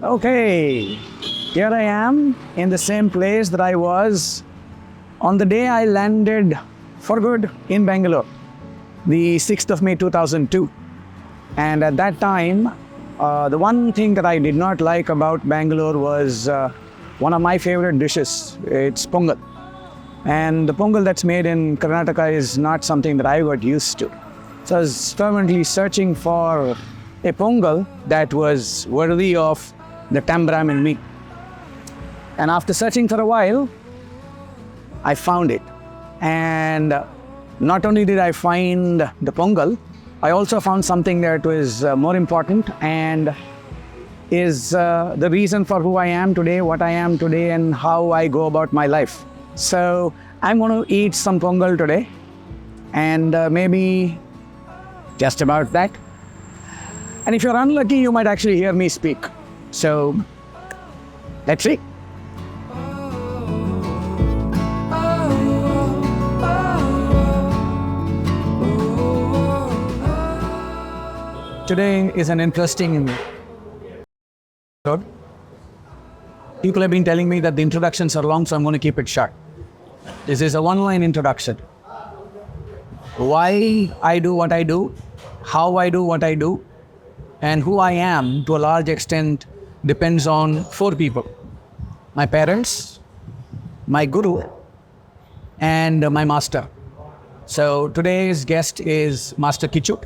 Okay, here I am in the same place that I was on the day I landed for good in Bangalore, the 6th of May 2002. And at that time, the one thing that I did not like about Bangalore was one of my favorite dishes. It's pongal. And the pongal that's made in Karnataka is not something that I got used to. So I was fervently searching for a pongal that was worthy of the Tambram in me. And after searching for a while, I found it. And not only did I find the pongal, I also found something that was more important and is the reason for who I am today, what I am today, and how I go about my life. So I'm going to eat some pongal today, and maybe just about that. And if you're unlucky, you might actually hear me speak. So let's see. Today is an interesting episode. People have been telling me that the introductions are long, so I'm going to keep it short. This is a one-line introduction. Why I do what I do, how I do what I do, and who I am to a large extent depends on 4 people. My parents, my guru, and my master. So today's guest is Master Kichu,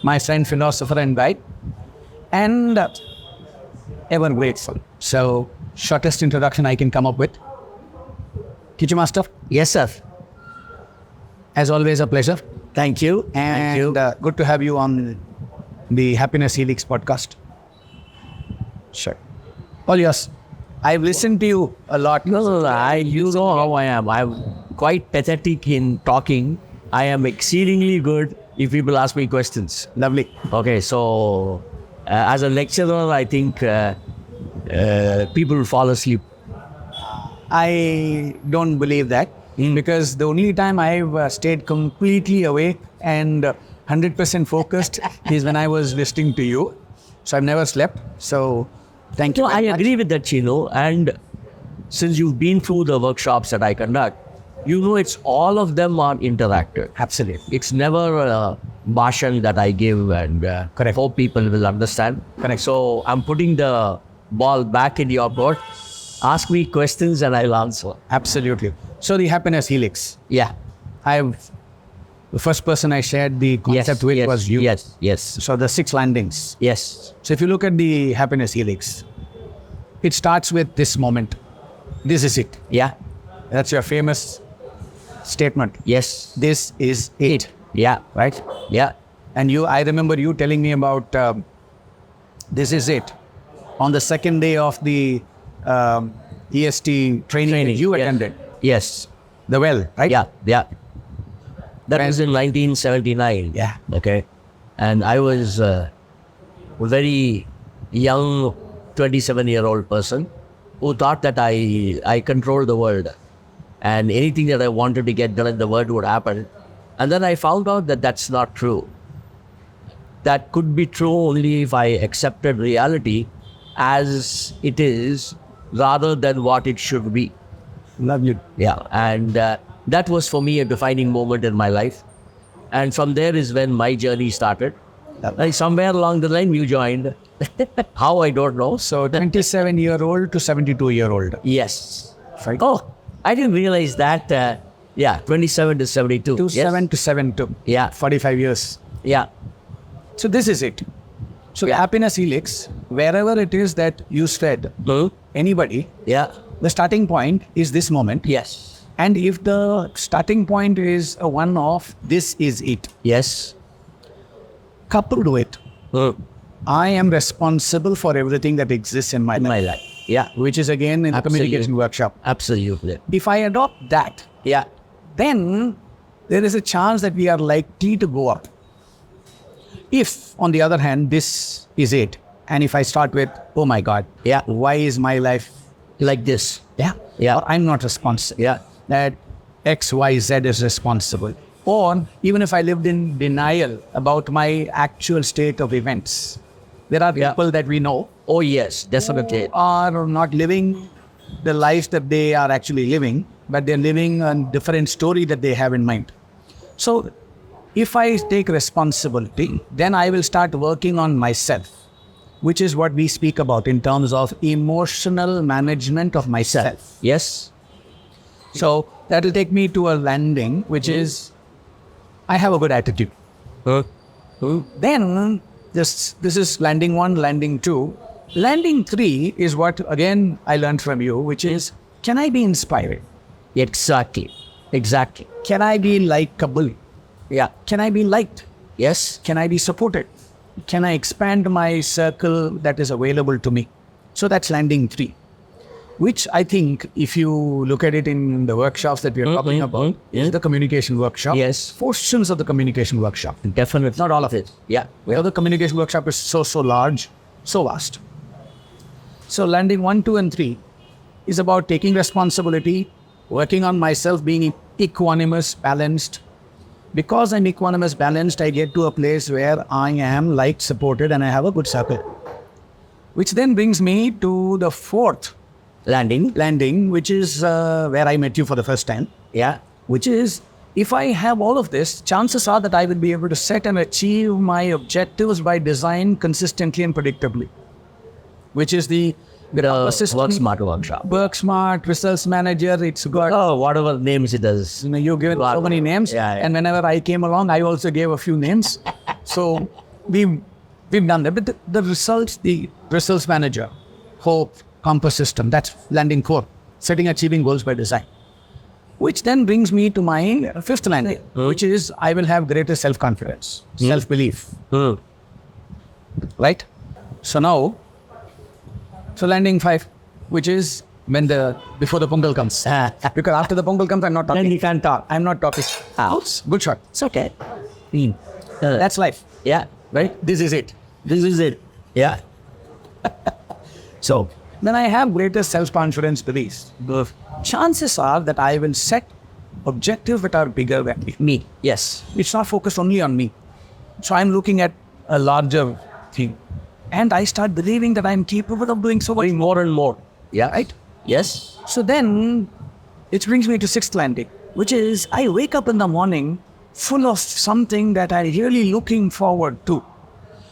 my friend, philosopher and guide, and ever grateful. So shortest introduction I can come up with. Kichu Master. Yes, sir. As always, a pleasure. Thank you. And good to have you on the HappYness Helix Podcast. Sure. All yours. I've listened to you a lot. No, you know how I am. I'm quite pathetic in talking. I am exceedingly good if people ask me questions. Lovely. Okay, so as a lecturer, I think people fall asleep. I don't believe that because the only time I've stayed completely awake and 100% focused is when I was listening to you. So I've never slept. So thank you. So I agree with that, Cheenu. And since you've been through the workshops that I conduct, you know it's all of them are interactive. Absolutely. It's never a bhashan that I give and Correct. Hope people will understand. Correct. So I'm putting the ball back in your court. Ask me questions and I'll answer. Absolutely. So the HappYness Helix. Yeah. The first person I shared the concept with was you. Yes. So the 6 landings. Yes. So if you look at the HappYness Helix, it starts with this moment. This is it. Yeah. That's your famous statement. Yes. This is it. Yeah. Right? Yeah. And I remember you telling me about this is it. On the second day of the EST training that you attended. Yes. The well, right? Yeah. That was in 1979. Yeah. Okay. And I was a very young 27-year-old person who thought that I controlled the world. And anything that I wanted to get done in the world would happen. And then I found out that that's not true. That could be true only if I accepted reality as it is rather than what it should be. Love you. Yeah. And that was for me a defining moment in my life. And from there is when my journey started. Like somewhere along the line you joined. How, I don't know. So 27-year-old to 72-year-old. Yes. Right. Oh, I didn't realize that. 27 to 72. 27 to 72. Yeah. 45 years. Yeah. So this is it. So HappYness Helix, wherever it is that you said, anybody, Yeah. the starting point is this moment. Yes. And if the starting point is a one of this is it, Yes. coupled with I am responsible for everything that exists in my life. My life. Yeah. Which is again in the Absolutely. communication workshop. Absolutely. If I adopt that, Yeah. then there is a chance that we are likely to go up. If, on the other hand, this is it, and if I start with, oh my God, Yeah. why is my life Like this. Yeah. Yeah. Or I'm not responsible. Yeah. That X, Y, Z is responsible. Or even if I lived in denial about my actual state of events, there are people that we know Oh, yes, definitely. are not living the life that they are actually living, but they're living a different story that they have in mind. So if I take responsibility, then I will start working on myself, which is what we speak about in terms of emotional management of myself. Yes. So that will take me to a landing, which is, I have a good attitude. Then this is landing 1, landing 2. Landing 3 is what, again, I learned from you, which is, can I be inspiring? Exactly. Exactly. Can I be likable? Yeah. Can I be liked? Yes. Can I be supported? Can I expand my circle that is available to me? So that's landing 3, which I think if you look at it in the workshops that we are talking about, is the communication workshop. Yes. Portions of the communication workshop. Definitely. Not all of it. Yeah. Well, the communication workshop is so large, so vast. So landing 1, 2, and 3 is about taking responsibility, working on myself, being equanimous, balanced. Because I'm equanimous, balanced, I get to a place where I am liked, supported, and I have a good circle. Which then brings me to the 4th landing, which is where I met you for the first time. Yeah. Which is, if I have all of this, chances are that I will be able to set and achieve my objectives by design consistently and predictably. Which is the Work Smart workshop. Work Smart, Results Manager, it's got... Oh, whatever names it does. You've given so many names. Yeah. And whenever I came along, I also gave a few names. So we've done that. But the Results Manager, Hope, Compass System, that's landing 4. Setting, achieving goals by design. Which then brings me to my 5th landing, which is, I will have greater self-confidence, self-belief. Right? So landing 5, which is before the Pongal comes. Because after the Pongal comes, I'm not talking. Then he can't talk. I'm not talking. Good shot. It's okay. That's life. Yeah. Right? This is it. Yeah. So then I have greater self-confidence beliefs. Chances are that I will set objectives that are bigger than Me. Yes. It's not focused only on me. So I'm looking at a larger thing. And I start believing that I'm capable of doing so much More and more. Yeah. right? Yes. So then it brings me to 6th landing, which is, I wake up in the morning full of something that I'm really looking forward to.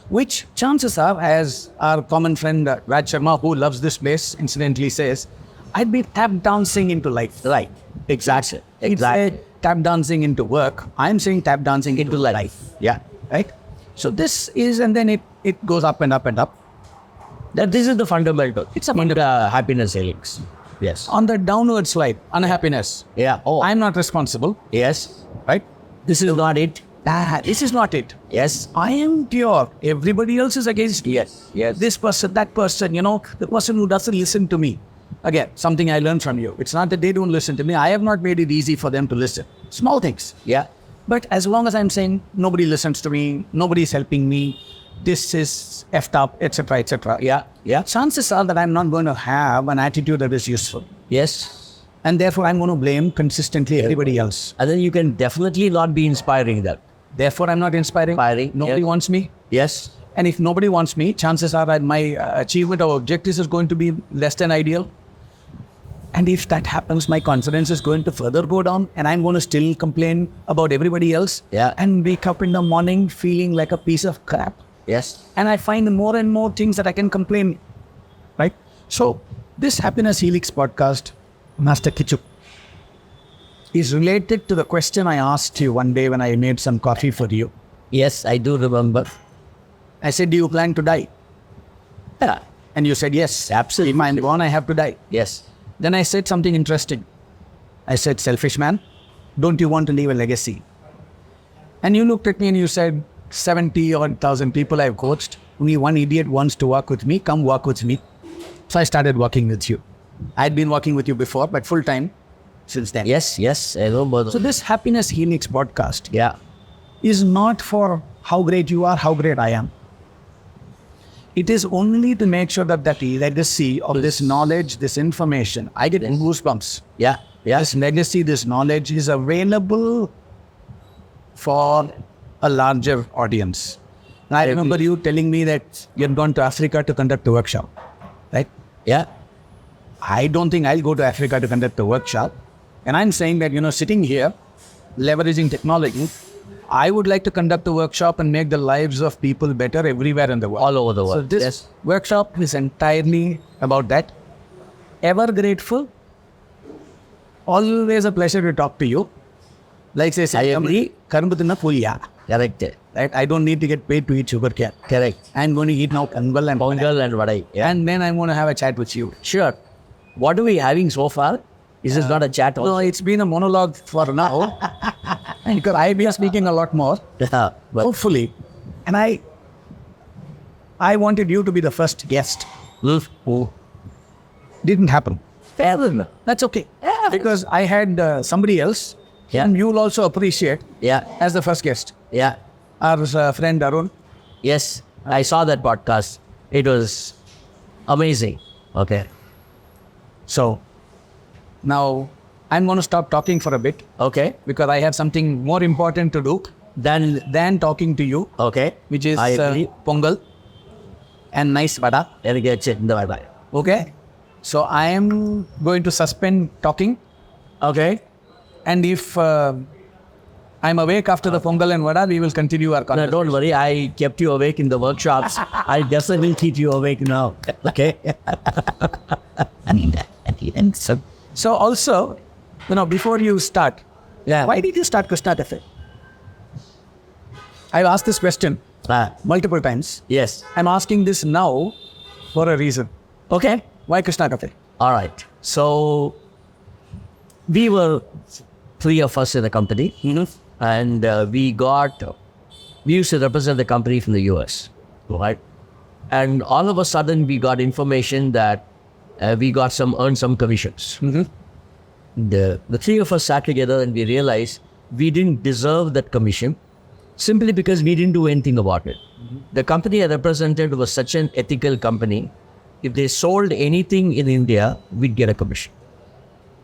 Which chances are, as our common friend Raj Sharma, who loves this place, incidentally says, I'd be tap dancing into life. Right. Exactly. He'd say tap dancing into work. I'm saying tap dancing into life. Yeah. Right? So this is, and then it goes up and up and up. This is the fundamental. It's a HappYness Helix. Yes. On the downward slide, unhappiness. Yeah. Oh. I'm not responsible. Yes. Right? This is not it. This is not it. Yes. I am pure. Everybody else is against me. Yes. Yes. This person, that person, the person who doesn't listen to me. Again, something I learned from you. It's not that they don't listen to me. I have not made it easy for them to listen. Small things. Yeah. But as long as I'm saying nobody listens to me, nobody's helping me, this is effed up, etc., etc. Yeah. Yeah. Chances are that I'm not going to have an attitude that is useful. Yes. And therefore, I'm going to blame consistently everybody else. And then you can definitely not be inspiring that. Therefore, I'm not inspiring. Nobody wants me. Yes. And if nobody wants me, chances are that my achievement of objectives is going to be less than ideal. And if that happens, my confidence is going to further go down, and I'm going to still complain about everybody else. Yeah. And wake up in the morning feeling like a piece of crap. Yes. And I find more and more things that I can complain. Right? So this HappYness Helix podcast, Master Kichu, is related to the question I asked you one day when I made some coffee for you. Yes, I do remember. I said, do you plan to die? Yeah. And you said, yes. Absolutely. If I'm gone, I have to die. Yes. Then I said something interesting. I said, selfish man, don't you want to leave a legacy? And you looked at me and you said, 70,000 people I've coached. Only one idiot wants to work with me. Come work with me. So I started working with you. I'd been working with you before, but full time since then. Yes, yes. I remember. So this HappYness Helix podcast Yeah. is not for how great you are, how great I am. It is only to make sure that that legacy of this knowledge, this information, I get goosebumps. Yeah. Yeah. This legacy, this knowledge is available for a larger audience. I remember you telling me that you've gone to Africa to conduct a workshop, right? Yeah. I don't think I'll go to Africa to conduct a workshop. And I'm saying that, sitting here, leveraging technology, I would like to conduct a workshop and make the lives of people better everywhere in the world. All over the world. So this workshop is entirely about that. Ever grateful. Always a pleasure to talk to you. Like say, I agree. Karambutuna puya. Correct. Right? I don't need to get paid to eat sugar cane. Correct. I'm going to eat now kangal and Pongal and vadai. Yeah. And then I'm going to have a chat with you. Sure. What are we having so far? Is this not a chat also? No, it's been a monologue for now. Because I've been speaking a lot more. Yeah, but Hopefully. And I wanted you to be the first guest. Didn't happen. fair enough. That's okay. Yeah. Because I had somebody else. Yeah. And you'll also appreciate Yeah. as the first guest. Yeah. Our friend Arun. Yes. I saw that podcast. It was amazing. Okay. So now I'm going to stop talking for a bit Okay. because I have something more important to do than talking to you, Okay. which is I agree. Pongal and nice vada. Bye-bye. Okay. So I am going to suspend talking. Okay. And if I'm awake after the Pongal and vada, we will continue our No, conversation. don't worry. I kept you awake in the workshops. I definitely keep you awake now. Okay. So also, before you start, Yeah. why did you start Krishna Cafe? I've asked this question multiple times. Yes. I'm asking this now for a reason. Okay. Why Krishna Cafe? All right. So we were 3 of us in the company, and we used to represent the company from the US, right? And all of a sudden, we got information that we earned some commissions. The 3 of us sat together and we realized we didn't deserve that commission simply because we didn't do anything about it. The company I represented was such an ethical company. If they sold anything in India, we'd get a commission.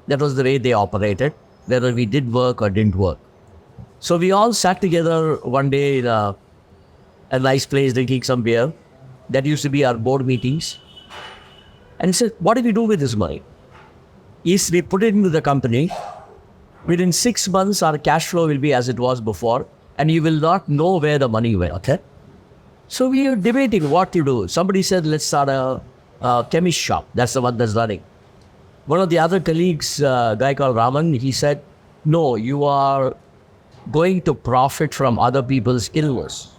That was the way they operated, whether we did work or didn't work. So we all sat together one day in a nice place drinking some beer. That used to be our board meetings. And said, what do we do with this money? Is we put it into the company. Within 6 months, our cash flow will be as it was before, and you will not know where the money went. Okay? So we are debating what to do. Somebody said, let's start a chemist shop. That's the one that's running. One of the other colleagues, a guy called Raman, he said, no, you are going to profit from other people's illness.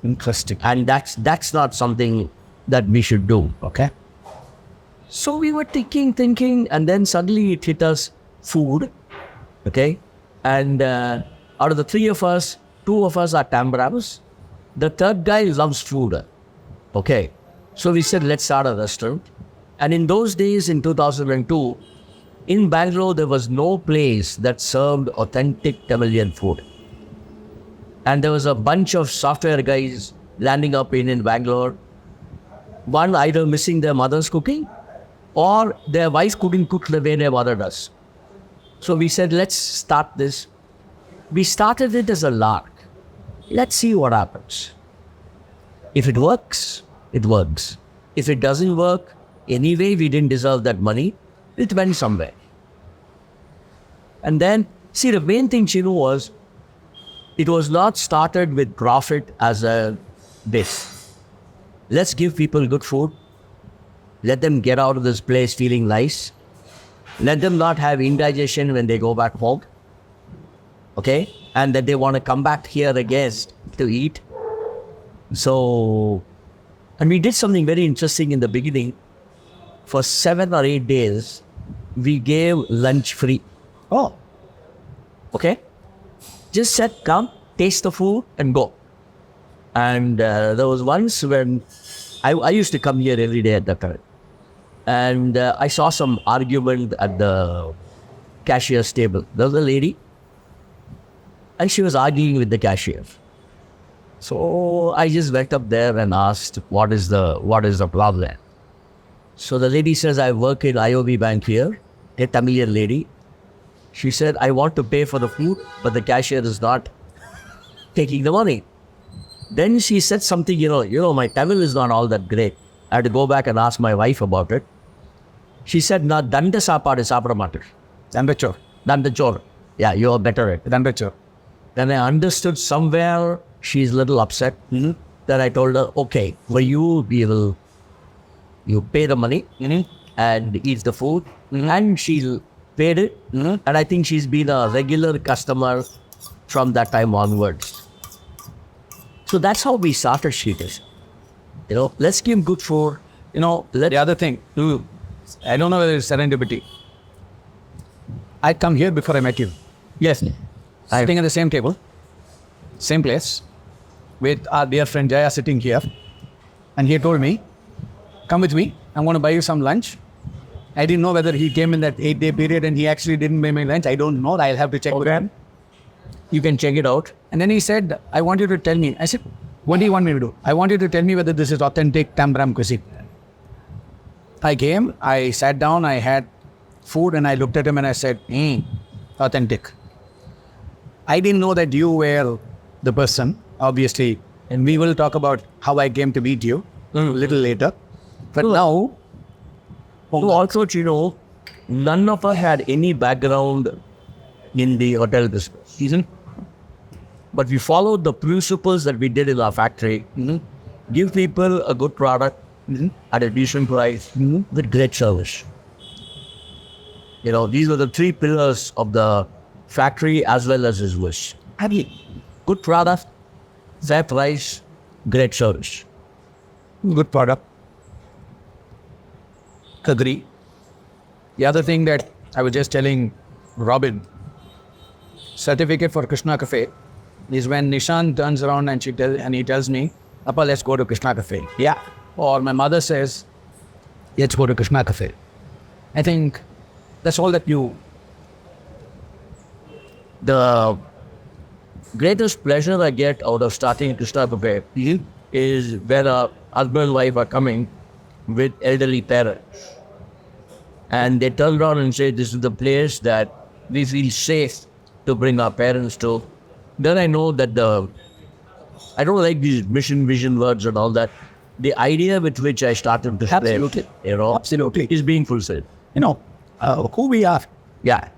Interesting. And that's not something that we should do. Okay. So we were thinking, and then suddenly it hit us food. Okay. And out of the 3 of us, 2 of us are Tambrams. The third guy loves food. Okay. So we said, let's start a restaurant. And in those days, in 2002, in Bangalore, there was no place that served authentic Tamilian food. And there was a bunch of software guys landing up in Bangalore. One either missing their mother's cooking or their wife couldn't cook the way their mother does. So we said, let's start this. We started it as a lark. Let's see what happens. If it works, it works. If it doesn't work, anyway, we didn't deserve that money. It went somewhere. And then, see, the main thing, Cheenu, was it was not started with profit as a this. Let's give people good food. Let them get out of this place feeling nice. Let them not have indigestion when they go back home. Okay? And that they want to come back here again to eat. So, and we did something very interesting in the beginning. For 7 or 8 days, we gave lunch free. Oh. Okay? Just said, come, taste the food and go. And there was once when I used to come here every day at that time. And I saw some argument at the cashier's table. There was a lady and she was arguing with the cashier. So I just went up there and asked, what is the problem? So the lady says, I work in IOB Bank here, a Tamilian lady. She said, I want to pay for the food, but the cashier is not taking the money. Then she said something, my Tamil is not all that great. I had to go back and ask my wife about it. She said, "Na danda saapadu saapida matter." Dandachor. Dandachor. Yeah, you are better at it. Dandachor. Then I understood somewhere she's a little upset. Then I told her, okay, for you, you pay the money and eat the food. And she paid it. And I think she's been a regular customer from that time onwards. So that's how we started Sheeters. Let's give good food. The other thing, I don't know whether it's serendipity. I come here before I met you. Yes. Sitting at the same table, same place, with our dear friend Jaya sitting here. And he told me, come with me, I'm going to buy you some lunch. I didn't know whether he came in that 8-day period and he actually didn't buy my lunch. I don't know. I'll have to check with him. You can check it out. And then he said, I want you to tell me. I said, what do you want me to do? I want you to tell me whether this is authentic Tambram cuisine. I came, I sat down, I had food and I looked at him and I said, authentic. I didn't know that you were the person, obviously. And we will talk about how I came to meet you a little later. But now... Also, none of us had any background in the hotel business. But we followed the principles that we did in our factory. Give people a good product at a decent price with great service. These were the 3 pillars of the factory as well as his wish. Good product, fair price, great service. Good product. Agree. The other thing that I was just telling Robin, certificate for Krishna Cafe is when Nishan turns around and he tells me, Appa, let's go to Krishna Cafe. Yeah. Or my mother says, let's go to Krishna Cafe. I think that's all that you... The greatest pleasure I get out of starting Krishna Cafe is when a husband and wife are coming with elderly parents. And they turn around and say, this is the place that we feel safe to bring our parents to. Then I know that I don't like these mission, vision words and all that. The idea with which I started this place, Absolutely. is being fulfilled. Who we are. Yeah.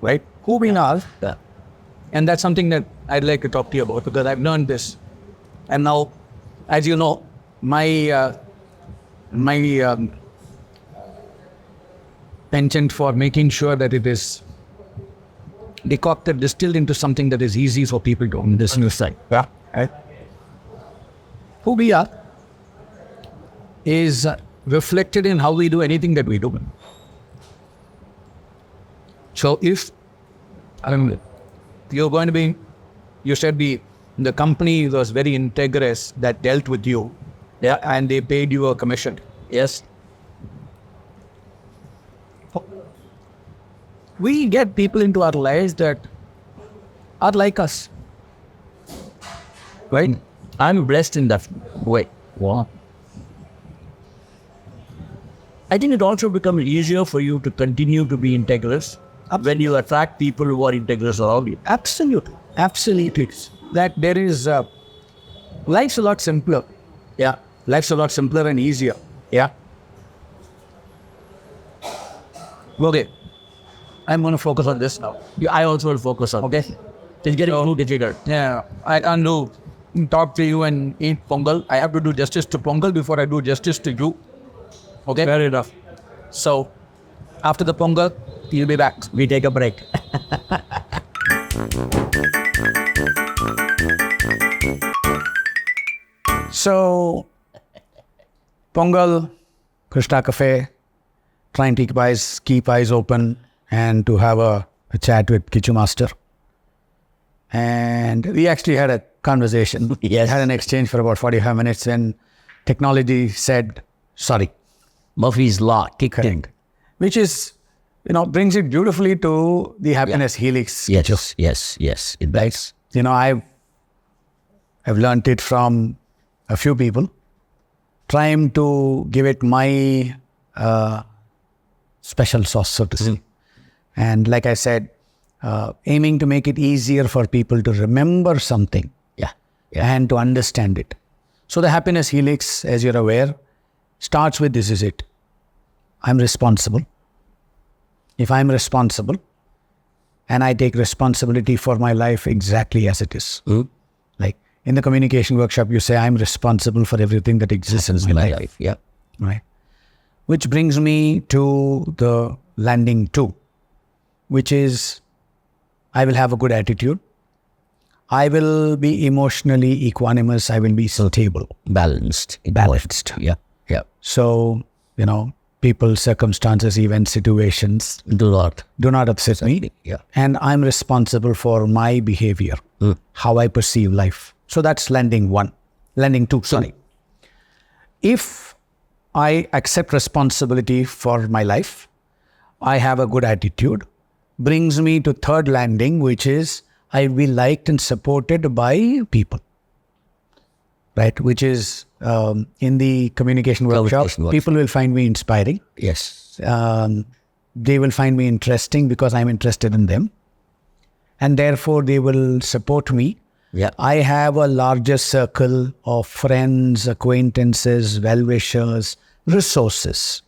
Right? Who we are. Yeah. And that's something that I'd like to talk to you about because I've learned this. And now, as you know, my penchant for making sure that it is decocted, distilled into something that is easy for people to understand. Yeah. Right? Who we are is reflected in how we do anything that we do. So if you're going to be, you said the company was very integrous that dealt with you, and they paid you a commission. Yes. We get people into our lives that are like us. Right? I'm blessed in that way. Wow. I think it also becomes easier for you to continue to be integrous when you attract people who are integrous around you. Absolutely. Absolutely. That there is, life's a lot simpler. Yeah. Life's a lot simpler and easier. Yeah. Okay. I'm going to focus on this now. I also will focus on. Okay. It's getting too difficult. Yeah. I can't talk to you and eat Pongal. I have to do justice to Pongal before I do justice to you. Okay? Fair enough. So, after the Pongal, you'll be back. We take a break. So, Pongal, Krishna Cafe, trying to keep eyes open and to have a chat with Kichu Master. And we actually had a conversation. Yes. Had an exchange for about 45 minutes when technology said, sorry. Murphy's Law kicked in. Which is, brings it beautifully to the HappYness Helix. Yes. It does. I've learned it from a few people, trying to give it my special sauce, so to say. And like I said, aiming to make it easier for people to remember something. Yeah. and to understand it. So the HappYness Helix, as you're aware, starts with this is it. I'm responsible. If I'm responsible and I take responsibility for my life exactly as it is. Like in the communication workshop, you say, I'm responsible for everything that exists in my life. Yeah. Right. Which brings me to the landing 2, which is I will have a good attitude. I will be emotionally equanimous. I will be stable. Balanced. Yeah. Yeah. So, people, circumstances, events, situations Do not upset me. Yeah. And I'm responsible for my behavior, how I perceive life. So that's landing 2, sorry. If I accept responsibility for my life, I have a good attitude, brings me to third landing, which is I will be liked and supported by people. Right, which is in the communication workshop, people will find me inspiring. Yes. They will find me interesting because I'm interested in them. And therefore, they will support me. Yeah. I have a larger circle of friends, acquaintances, well-wishers, resources.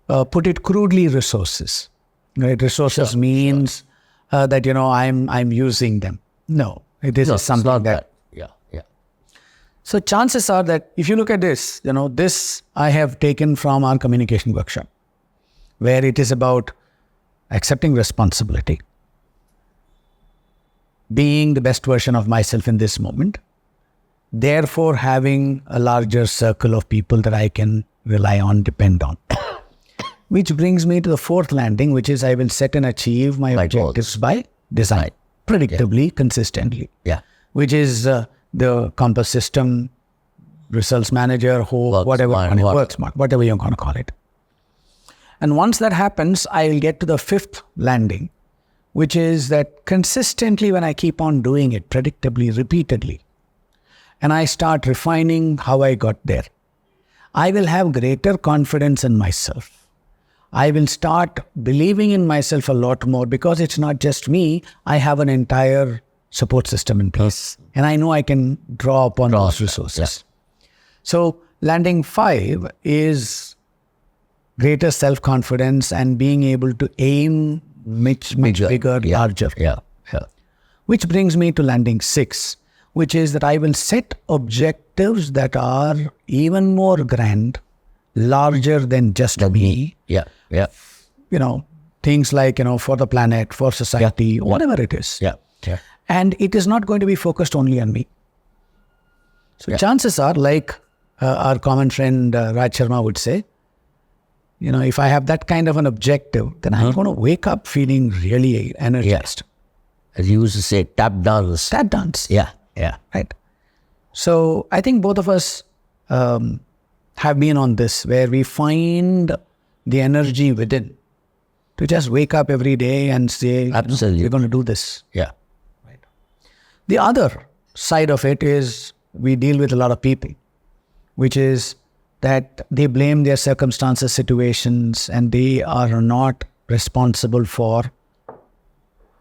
Put it crudely, resources. Right? Resources means that, I'm using them. No, this is something not that. Yeah. So chances are that if you look at this, this I have taken from our communication workshop, where it is about accepting responsibility, being the best version of myself in this moment, therefore having a larger circle of people that I can rely on, depend on. Which brings me to the fourth landing, which is I will set and achieve my objectives by design, predictably, consistently. Yeah. Which is the compass system, results manager, whatever you're going to call it. And once that happens, I'll get to the fifth landing, which is that consistently when I keep on doing it, predictably, repeatedly, and I start refining how I got there, I will have greater confidence in myself. I will start believing in myself a lot more because it's not just me. I have an entire support system in place. And I know I can draw upon those resources. Yeah. So landing 5 is greater self-confidence and being able to aim much bigger, larger. Yeah. Which brings me to landing 6, which is that I will set objectives that are even more grand, larger than just me. Yeah. Things like, for the planet, for society, whatever it is. Yeah. And it is not going to be focused only on me. So chances are, like our common friend Raj Sharma would say, if I have that kind of an objective, then I'm going to wake up feeling really energized. As you used to say, tap dance. Tap dance. Yeah. Right. So I think both of us have been on this, where we find the energy within to just wake up every day and say, absolutely, we're going to do this. Yeah. Right. The other side of it is we deal with a lot of people, which is that they blame their circumstances, situations, and they are not responsible for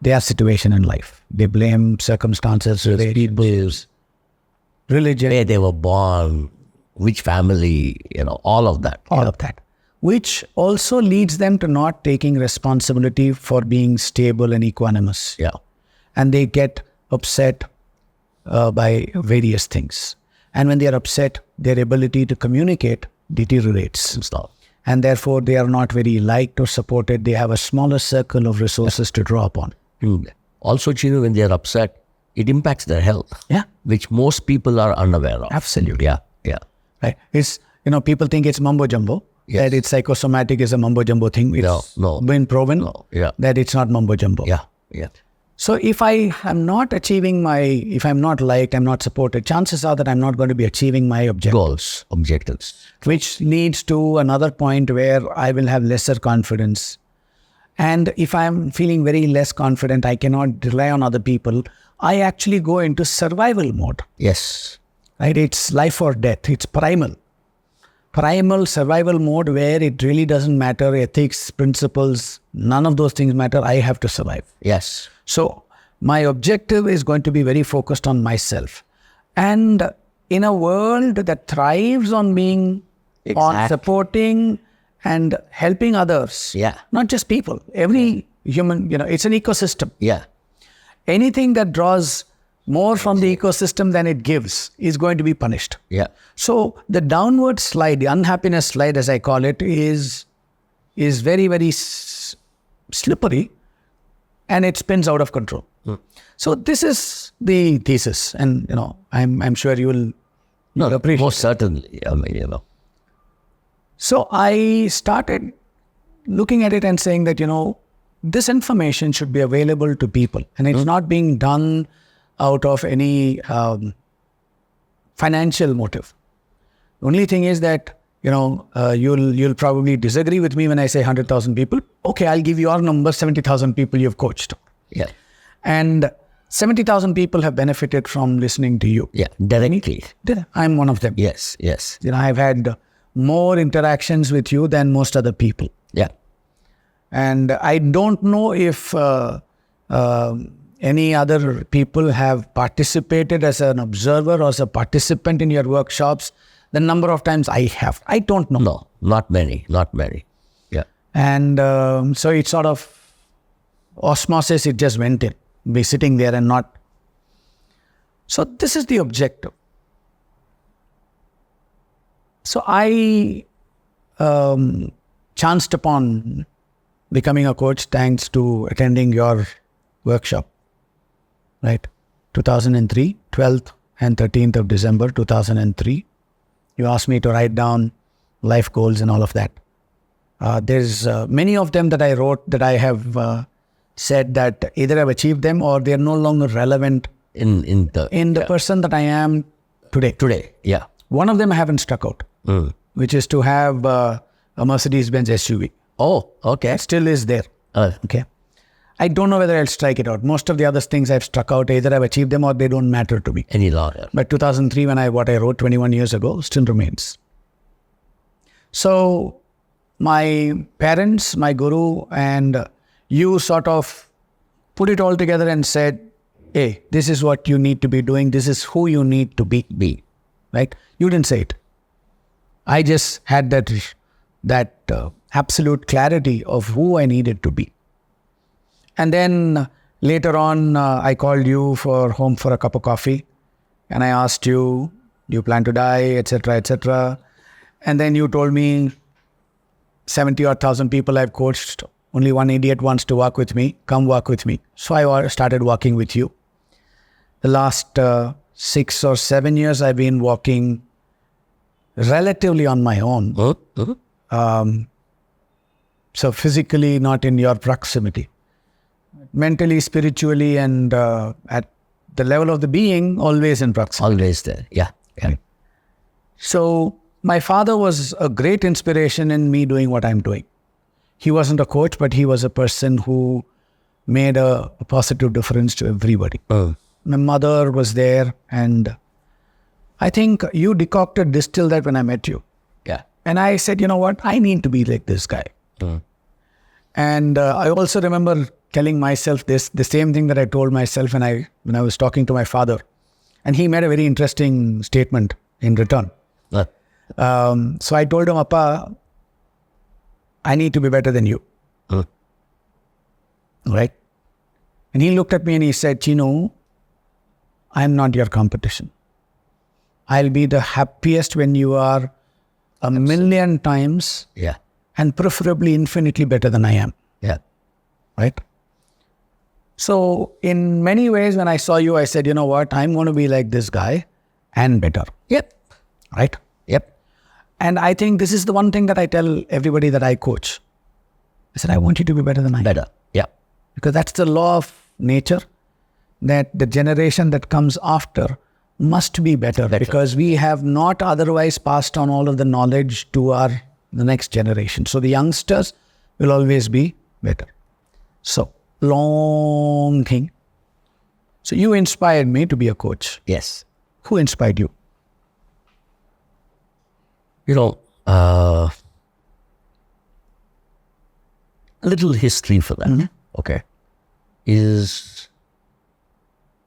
their situation in life. They blame circumstances, relationships, religion, where they were born, which family, all of that. All of that. Which also leads them to not taking responsibility for being stable and equanimous. Yeah. And they get upset by various things. And when they are upset, their ability to communicate deteriorates. And therefore, they are not very liked or supported. They have a smaller circle of resources to draw upon. Also, Cheenu, when they are upset, it impacts their health. Yeah. Which most people are unaware of. Absolutely. Yeah. Right. It's, people think it's mumbo jumbo. Yes. That it's psychosomatic is a mumbo jumbo thing. It's been proven that it's not mumbo jumbo. Yeah. So if I am not achieving if I'm not liked, I'm not supported, chances are that I'm not going to be achieving my objectives. Which leads to another point where I will have lesser confidence. And if I'm feeling very less confident, I cannot rely on other people, I actually go into survival mode. Yes. Right? It's life or death. It's primal survival mode where it really doesn't matter ethics, principles, none of those things matter. I have to survive. Yes. So my objective is going to be very focused on myself. And in a world that thrives on being, on Exactly. supporting and helping others, not just people, every human, it's an ecosystem. Yeah. Anything that draws more from the ecosystem than it gives is going to be punished. Yeah. So the downward slide, the unhappiness slide, as I call it, is very, very slippery, and it spins out of control. So this is the thesis, and I'm sure you'll appreciate. Most certainly. I mean, So I started looking at it and saying that this information should be available to people, and it's not being done out of any financial motive. The only thing is that you'll probably disagree with me when I say 100,000 people. Okay, I'll give you your number, 70,000 people you've coached. Yeah. And 70,000 people have benefited from listening to you. Yeah. Directly. I'm one of them. Yes. Yes. I've had more interactions with you than most other people. Yeah. And I don't know if any other people have participated as an observer or as a participant in your workshops. The number of times I have, I don't know. No, not many. Not many. Yeah. And so it's sort of osmosis, it just went in. Be sitting there and not. So this is the objective. So I chanced upon becoming a coach thanks to attending your workshop, right? 2003, 12th and 13th of December 2003. You asked me to write down life goals and all of that. There's many of them that I wrote that I have said that either I've achieved them or they're no longer relevant In the person that I am today. Today. Yeah. One of them I haven't struck out, which is to have a Mercedes-Benz SUV. Oh, okay. It still is there. Okay. I don't know whether I'll strike it out. Most of the other things I've struck out, either I've achieved them or they don't matter to me. Any longer. But 2003, what I wrote 21 years ago, still remains. So my parents, my guru, and you sort of put it all together and said, hey, this is what you need to be doing. This is who you need to be. Right? You didn't say it. I just had that absolute clarity of who I needed to be. And then later on, I called you home for a cup of coffee, and I asked you, do you plan to die, etc., etc. And then you told me 70,000 people I've coached, only one idiot wants to walk with me. Come walk with me. So I started walking with you. The last 6 or 7 years, I've been walking relatively on my own. So physically, not in your proximity. Mentally, spiritually, and at the level of the being, always in proximity. Always there. Yeah. Yeah. So my father was a great inspiration in me doing what I'm doing. He wasn't a coach, but he was a person who made a positive difference to everybody. My mother was there, and I think you distilled that when I met you. Yeah. And I said, you know what, I need to be like this guy. And I also remember telling myself the same thing that I told myself when I was talking to my father. And he made a very interesting statement in return. So I told him, Appa, I need to be better than you. Right? And he looked at me and he said, Cheenu, I'm not your competition. I'll be the happiest when you are a million times and preferably infinitely better than I am. Yeah. Right? So in many ways, when I saw you, I said, you know what, I'm going to be like this guy and better. Yep. Right? Yep. And I think this is the one thing that I tell everybody that I coach. I said, I want you to be better than I am. Better. Yeah. Because that's the law of nature, that the generation that comes after must be better. Because we have not otherwise passed on all of the knowledge to the next generation. So the youngsters will always be better. So, long thing. So you inspired me to be a coach. Yes. Who inspired you? A little history for that. Okay.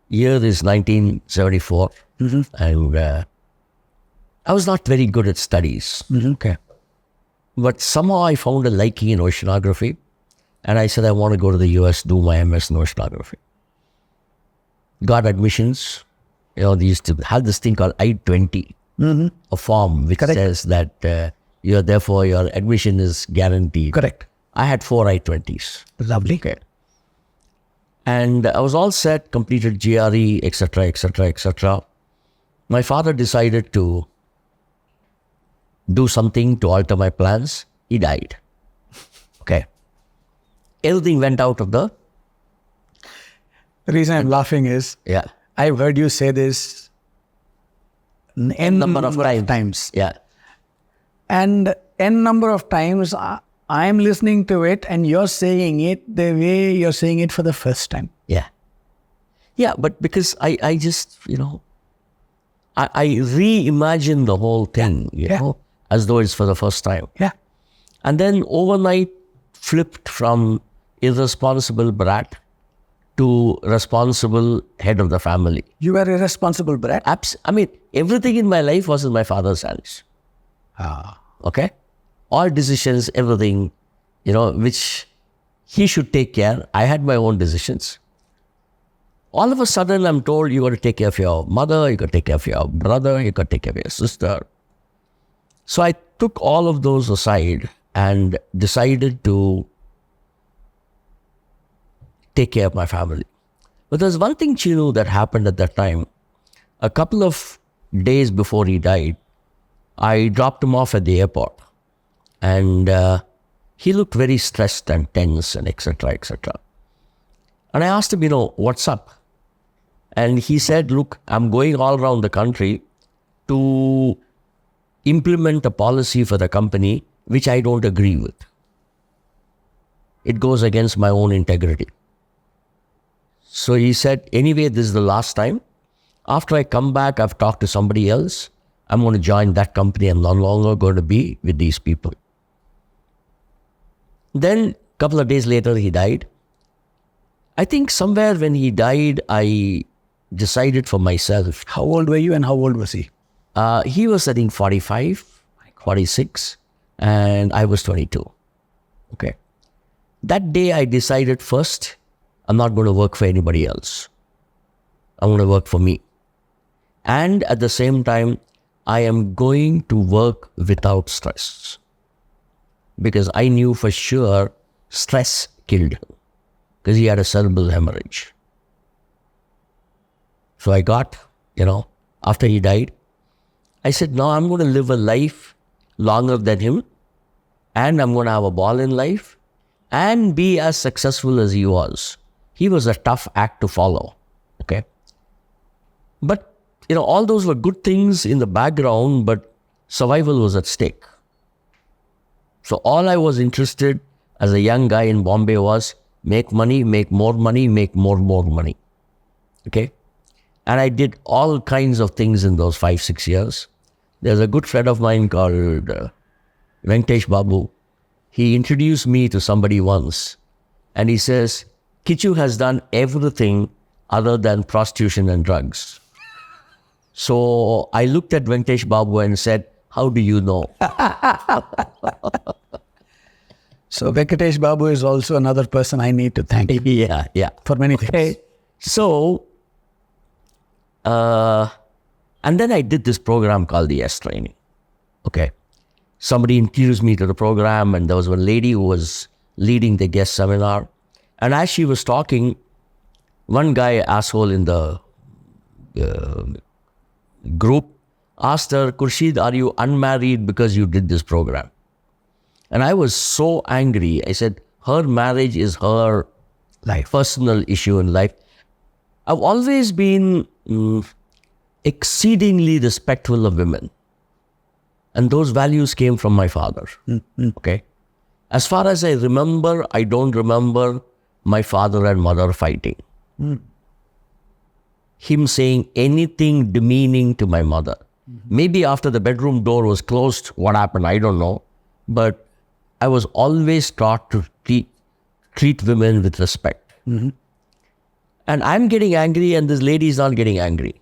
Year is 1974. And I was not very good at studies. Okay. But somehow I found a liking in oceanography. And I said, I want to go to the US, do my MS in oceanography. Got admissions. They used to have this thing called I-20, a form which says that therefore your admission is guaranteed. Correct. I had 4 I-20s. Lovely. Okay. And I was all set, completed GRE, etc., etc., etc. My father decided to do something to alter my plans. He died. Okay. Everything went out of the... The reason I'm laughing is, Yeah. I've heard you say this n number of times. Yeah. And n number of times, I'm listening to it and you're saying it the way you're saying it for the first time. Yeah. Yeah, but because I just, I reimagine the whole thing, you know, as though it's for the first time. Yeah. And then overnight flipped from irresponsible brat to responsible head of the family. You were irresponsible brat? I mean, everything in my life was in my father's hands. Okay? All decisions, everything, which he should take care. I had my own decisions. All of a sudden, I'm told you got to take care of your mother, you got to take care of your brother, you got to take care of your sister. So I took all of those aside and decided to take care of my family. But there's one thing, Cheenu, that happened at that time. A couple of days before he died, I dropped him off at the airport. And he looked very stressed and tense and etc., etc. And I asked him, what's up? And he said, look, I'm going all around the country to implement a policy for the company which I don't agree with. It goes against my own integrity. So he said, anyway, this is the last time. After I come back, I've talked to somebody else. I'm going to join that company. I'm no longer going to be with these people. Then, a couple of days later, he died. I think somewhere when he died, I decided for myself. How old were you and how old was he? He was, I think, 45, 46, and I was 22. Okay. That day, I decided first, I'm not going to work for anybody else. I'm going to work for me. And at the same time, I am going to work without stress. Because I knew for sure stress killed him. Because he had a cerebral hemorrhage. So I got, after he died, I said, no, I'm going to live a life longer than him. And I'm going to have a ball in life. And be as successful as he was. He was a tough act to follow. Okay. But, all those were good things in the background, but survival was at stake. So all I was interested as a young guy in Bombay was make money, make more money, make more money. Okay. And I did all kinds of things in those 5-6 years. There's a good friend of mine called Venkatesh Babu. He introduced me to somebody once. And he says, Kichu has done everything other than prostitution and drugs. So I looked at Venkatesh Babu and said, how do you know? So Venkatesh Babu is also another person I need to thank. Yeah. For many things. Okay. So, and then I did this program called the S Training. Okay. Somebody introduced me to the program and there was one lady who was leading the guest seminar. And as she was talking, one guy, asshole in the group, asked her, Khurshid, are you unmarried because you did this program? And I was so angry. I said, her marriage is her personal issue in life. I've always been exceedingly respectful of women. And those values came from my father. Okay. As far as I remember, I don't remember my father and mother fighting. Him saying anything demeaning to my mother. Maybe after the bedroom door was closed, what happened, I don't know. But I was always taught to treat women with respect. And I'm getting angry and this lady is not getting angry.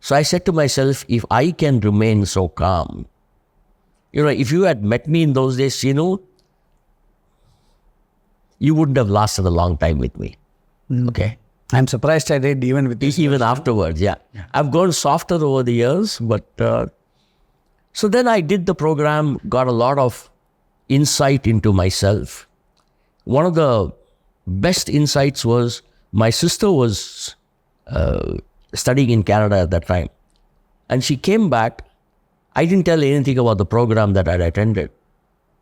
So I said to myself, if I can remain so calm, if you had met me in those days, you wouldn't have lasted a long time with me. Okay. I'm surprised I did even with this. Even afterwards, yeah. I've gone softer over the years, but so then I did the program, got a lot of insight into myself. One of the best insights was my sister was studying in Canada at that time. And she came back. I didn't tell anything about the program that I'd attended.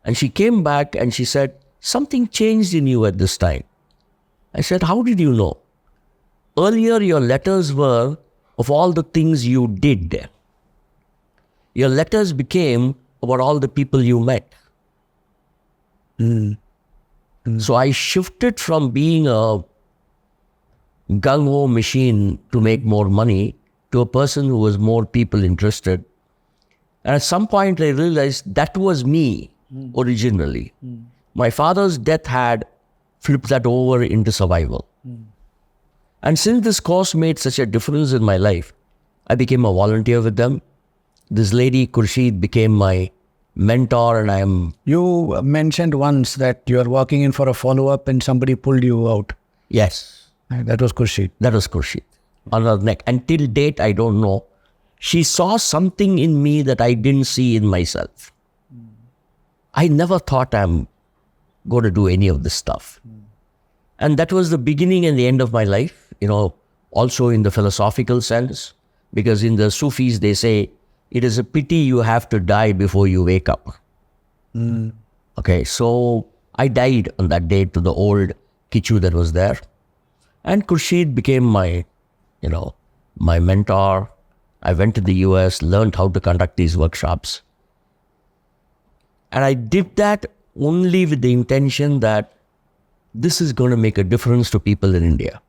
And she came back and she said, something changed in you at this time. I said, how did you know? Earlier, your letters were of all the things you did. Your letters became about all the people you met. So I shifted from being a gung-ho machine to make more money to a person who was more people interested. And at some point I realized that was me originally. My father's death had flipped that over into survival. And since this course made such a difference in my life, I became a volunteer with them. This lady, Khurshid, became my mentor, and You mentioned once that you are walking in for a follow-up and somebody pulled you out. Yes. That was Khurshid. That was Khurshid on her neck. Until date, I don't know. She saw something in me that I didn't see in myself. I never thought I'm going to do any of this stuff. And that was the beginning and the end of my life, also in the philosophical sense, because in the Sufis, they say, it is a pity you have to die before you wake up. Okay, so I died on that day to the old Kichu that was there. And Khurshid became my mentor. I went to the US, learned how to conduct these workshops. And I did that only with the intention that this is going to make a difference to people in India.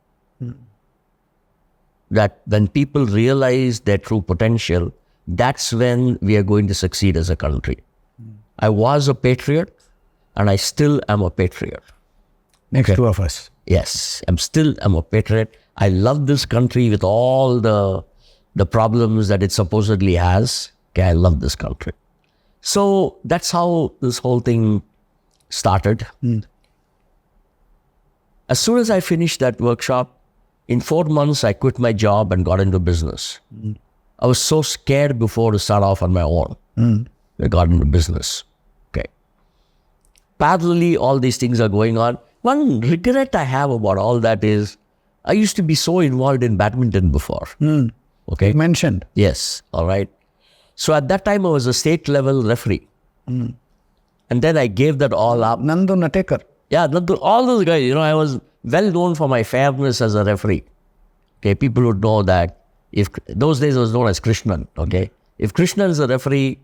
That when people realize their true potential, that's when we are going to succeed as a country. I was a patriot, and I still am a patriot. Next two of us. Yes, I'm a patriot. I love this country with all the problems that it supposedly has. Okay, I love this country. So that's how this whole thing started. As soon as I finished that workshop, in 4 months, I quit my job and got into business. I was so scared before to start off on my own. I got into business. Okay. Parallelly, all these things are going on. One regret I have about all that is I used to be so involved in badminton before. Okay. You mentioned. Yes. All right. So at that time, I was a state level referee. And then I gave that all up. Nandu Natekar. Yeah, all those guys, I was well known for my fairness as a referee. Okay, people would know that if those days I was known as Krishnan. Okay, if Krishnan is a referee,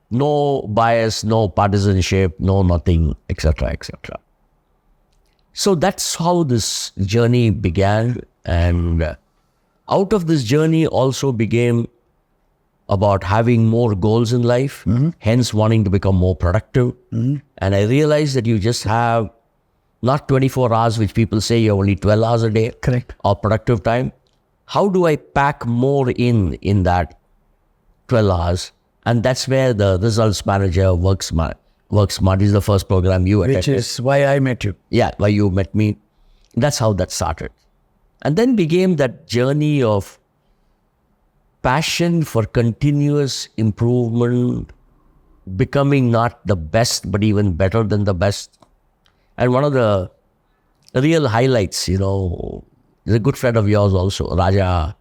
no bias, no partisanship, no nothing, etc., etc. So that's how this journey began, and out of this journey also became about having more goals in life, hence wanting to become more productive. And I realized that you just have not 24 hours, which people say you're only 12 hours a day. Correct. Or productive time. How do I pack more in that 12 hours? And that's where the Results Manager Work Smart is the first program you attended. Which is why I met you. Yeah, why you met me. That's how that started. And then became that journey of passion for continuous improvement, becoming not the best, but even better than the best. And one of the real highlights, is a good friend of yours also, Raja,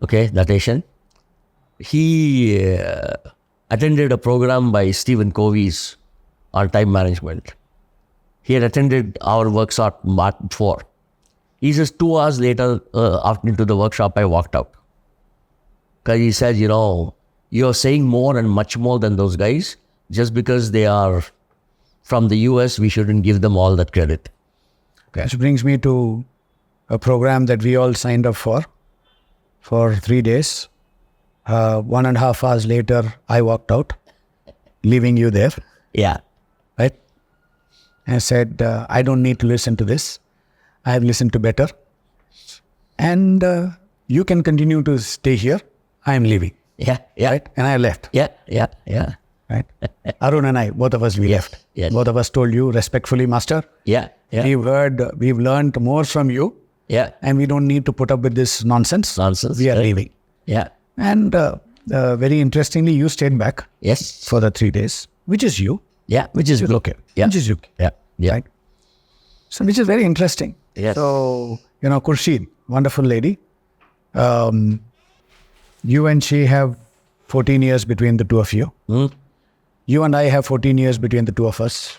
okay, Natation. He attended a program by Stephen Covey's on time management. He had attended our workshop before. He says 2 hours later, after into the workshop, I walked out. Because he said, you're saying more and much more than those guys. Just because they are from the US, we shouldn't give them all that credit. Okay. Which brings me to a program that we all signed up for 3 days. 1.5 hours later, I walked out, leaving you there. Yeah. Right? I said, I don't need to listen to this. I have listened to better. And you can continue to stay here. I'm leaving. Yeah, yeah, Right? And I left. yeah, yeah, yeah, Right? Arun and I, both of us, we left. yes. Both of us told you respectfully, Master, yeah, yeah, we've learned more from you, yeah. and we don't need to put up with this nonsense. Nonsense. We are right? leaving. Yeah. And very interestingly, you stayed back Yes. for the 3 days, which is you. Yeah. Which is Okay. Yeah. Which is you. Yeah. Yeah. Right? So, which is very interesting. Yes. So, Khurshid, wonderful lady. You and she have 14 years between the two of you. You and I have 14 years between the two of us.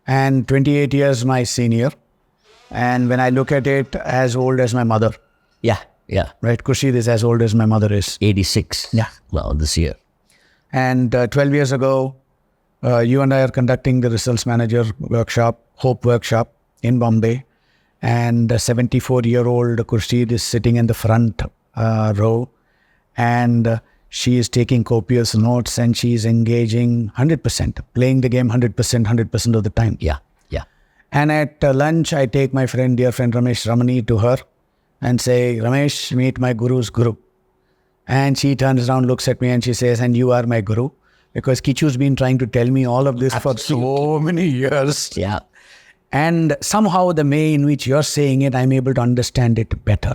And 28 years my senior. And when I look at it, as old as my mother. Yeah. Yeah. Right? Khurshid is as old as my mother is. 86. Yeah. Well, this year. And 12 years ago, you and I are conducting the Results Manager workshop, Hope workshop in Bombay. And a 74-year-old Khurshid is sitting in the front row. And she is taking copious notes and she is engaging 100%, playing the game 100% of the time. Yeah. Yeah. And at lunch, I take my dear friend Ramesh Ramani to her and say, Ramesh, meet my guru's guru. And she turns around, looks at me and she says, and you are my guru. Because Kichu's been trying to tell me all of this for so many years. Yeah. And somehow the way in which you're saying it, I'm able to understand it better.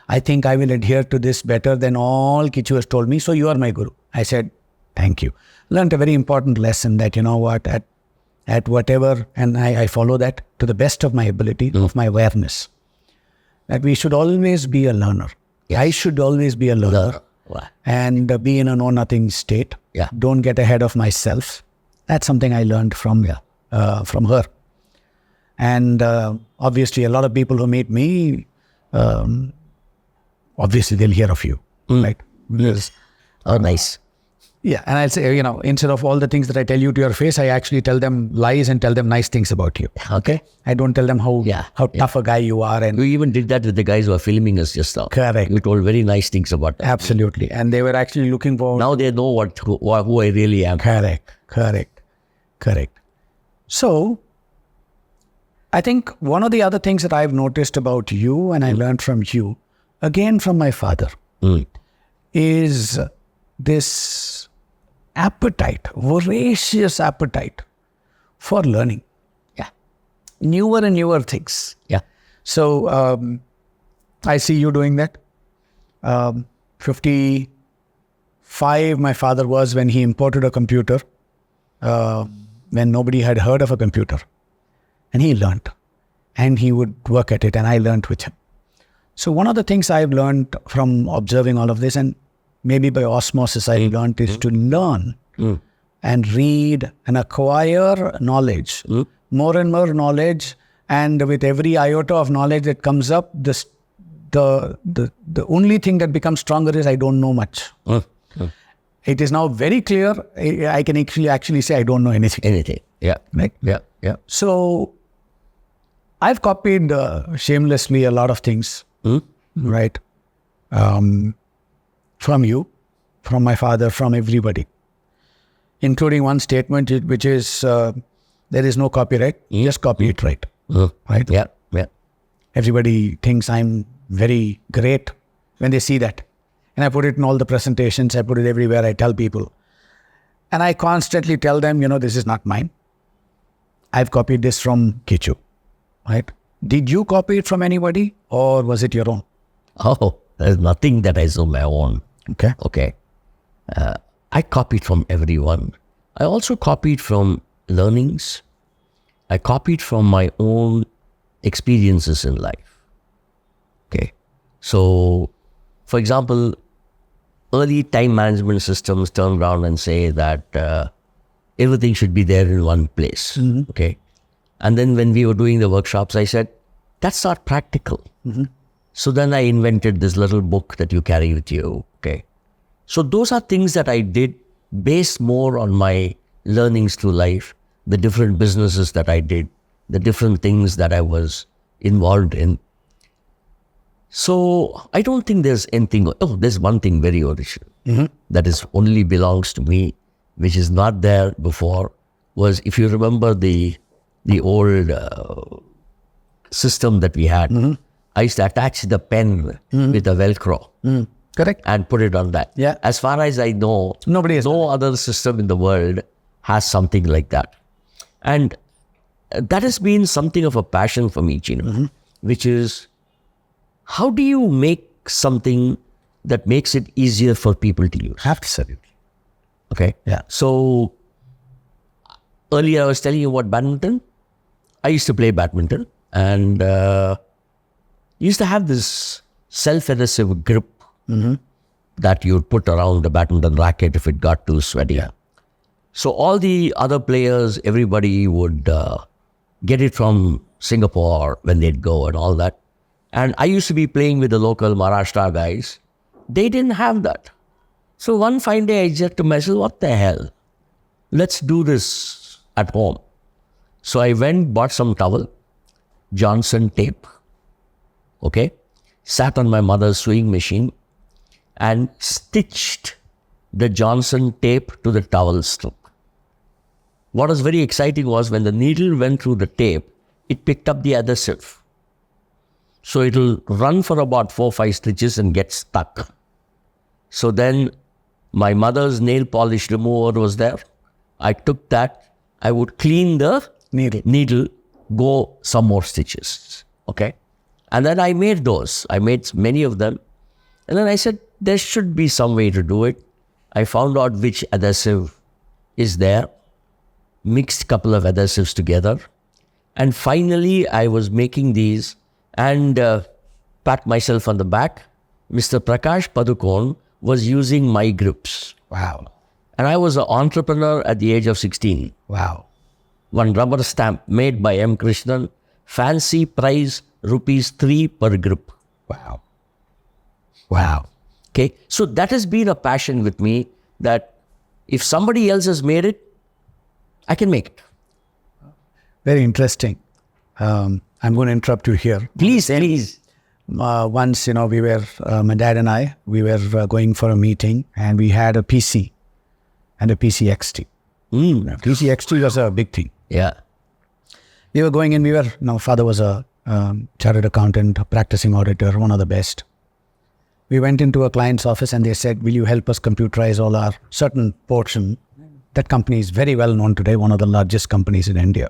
I think I will adhere to this better than all Kichu has told me. So you are my guru. I said, thank you. Learned a very important lesson that, at whatever, and I follow that to the best of my ability, of my awareness, that we should always be a learner. Yes. I should always be a learner and be in a know-nothing state. Yeah. Don't get ahead of myself. That's something I learned from her. And obviously, a lot of people who meet me, obviously they'll hear of you, right? Yes. Oh, nice. Yeah, and I'll say, instead of all the things that I tell you to your face, I actually tell them lies and tell them nice things about you. Okay. I don't tell them how tough a guy you are. And We even did that with the guys who are filming us just now. Correct. You told very nice things about them. Absolutely. And they were actually looking for... Now they know who I really am. Correct. So, I think one of the other things that I've noticed about you and I learned from you, again from my father, is this appetite, voracious appetite for learning. Yeah. Newer and newer things. Yeah. So, I see you doing that. 55, my father was when he imported a computer, when nobody had heard of a computer. And he learned. And he would work at it, and I learned with him. So one of the things I've learned from observing all of this, and maybe by osmosis I learned, is to learn and read and acquire knowledge, more and more knowledge. And with every iota of knowledge that comes up, the only thing that becomes stronger is I don't know much. It is now very clear. I can actually say I don't know anything. Anything. Yeah. Right? Yeah. Yeah. So I've copied shamelessly a lot of things, right? From you, from my father, from everybody, including one statement which is, there is no copyright, just copy it right. Right? Yeah. Yeah. Everybody thinks I'm very great when they see that. And I put it in all the presentations, I put it everywhere, I tell people. And I constantly tell them, this is not mine. I've copied this from Kichu, right? Did you copy it from anybody or was it your own? Oh, there's nothing that I saw my own. Okay. I copied from everyone. I also copied from learnings. I copied from my own experiences in life. Okay. So, for example, early time management systems turn around and say that everything should be there in one place. Okay. And then when we were doing the workshops, I said, that's not practical. So then I invented this little book that you carry with you. Okay. So those are things that I did based more on my learnings through life, the different businesses that I did, the different things that I was involved in. So I don't think there's anything, there's one thing very original that is only belongs to me, which is not there before, was if you remember the old system that we had, I used to attach the pen with a Velcro. Correct. and put it on that. Yeah. As far as I know, Nobody has no other system in the world has something like that. And that has been something of a passion for me, Cheenu, which is, how do you make something that makes it easier for people to use? Absolutely. Okay. Yeah. So earlier I was telling you about badminton. I used to play badminton, and used to have this self-adhesive grip that you'd put around the badminton racket if it got too sweaty. Yeah. So all the other players, everybody would get it from Singapore when they'd go and all that. And I used to be playing with the local Maharashtra guys. They didn't have that. So one fine day I said to myself, what the hell? Let's do this at home. So I went, bought some towel, Johnson tape, okay, sat on my mother's sewing machine and stitched the Johnson tape to the towel strip. What was very exciting was when the needle went through the tape, it picked up the adhesive. So it'll run for about 4 or 5 stitches and get stuck. So then my mother's nail polish remover was there. I took that. I would clean the needle, go some more stitches. Okay. And then I made those. I made many of them. And then I said, there should be some way to do it. I found out which adhesive is there, mixed a couple of adhesives together. And finally, I was making these and pat myself on the back. Mr. Prakash Padukone was using my grips. Wow. And I was an entrepreneur at the age of 16. Wow. One rubber stamp made by M. Krishnan, fancy price ₹3 per grip. Wow. Wow. Okay, so that has been a passion with me, that if somebody else has made it, I can make it. Very interesting. I'm going to interrupt you here. Please, please. Once, we were, my dad and I, we were going for a meeting, and we had a PC and a PC XT. PC XT was a big thing. Yeah. We were going in, father was a chartered accountant, a practicing auditor, one of the best. We went into a client's office and they said, will you help us computerize all our certain portion? That company is very well known today, one of the largest companies in India.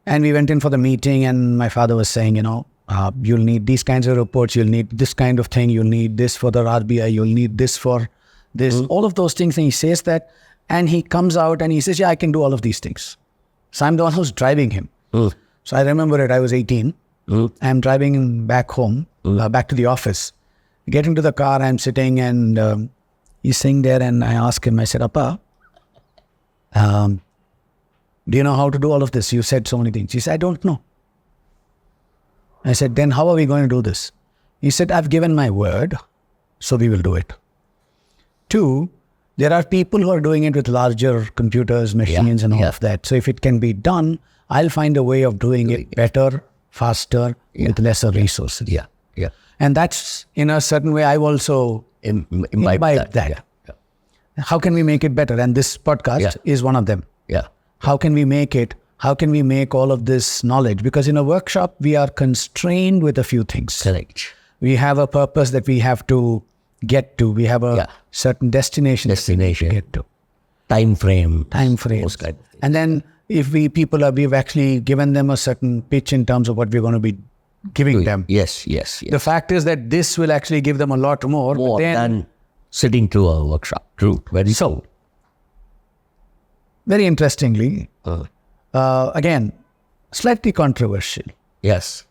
And we went in for the meeting, and my father was saying, you'll need these kinds of reports, you'll need this kind of thing, you'll need this for the RBI, you'll need this for this, all of those things. And he says that, and he comes out and he says, yeah, I can do all of these things. So I'm the one who's driving him. So I remember it, I was 18. I'm driving him back home, back to the office. Get into the car, I'm sitting, and he's sitting there, and I asked him, I said, Appa, do you know how to do all of this? You said so many things. He said, I don't know. I said, then how are we going to do this? He said, I've given my word, so we will do it. 2, there are people who are doing it with larger computers, machines, and all of that. So if it can be done, I'll find a way of doing it better, faster, with lesser resources. Yeah. And that's, in a certain way, I've also imbibed that. Yeah. How can we make it better? And this podcast is one of them. Yeah. How can we make it? How can we make all of this knowledge? Because in a workshop, we are constrained with a few things. Correct. We have a purpose that we have to get to. We have a certain destination. To get to. Time frame. Those kind of things. And then if we've actually given them a certain pitch in terms of what we're going to be giving them. Yes. The fact is that this will actually give them a lot more than sitting through a workshop. True. Very so. Very interestingly, again, slightly controversial. Yes.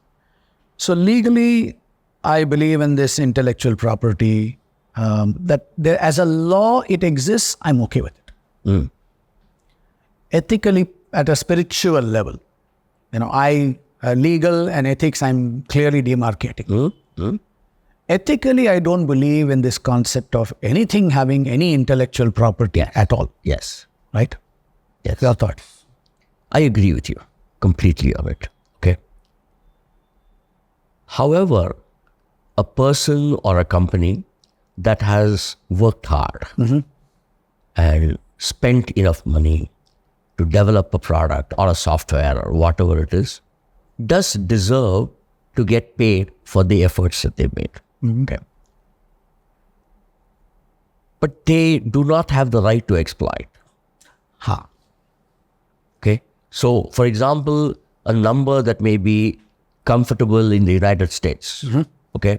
So legally, I believe in this intellectual property, that as a law, it exists, I'm okay with it. Ethically, at a spiritual level, legal and ethics, I'm clearly demarcating. Ethically, I don't believe in this concept of anything having any intellectual property at all. Yes. Right? Yes. Your thoughts? I agree with you completely on it. Okay. However, a person or a company that has worked hard and spent enough money to develop a product or a software or whatever it is, does deserve to get paid for the efforts that they made. Okay. but they do not have the right to exploit. Ha. Okay. So, for example, a number that may be comfortable in the United States, okay,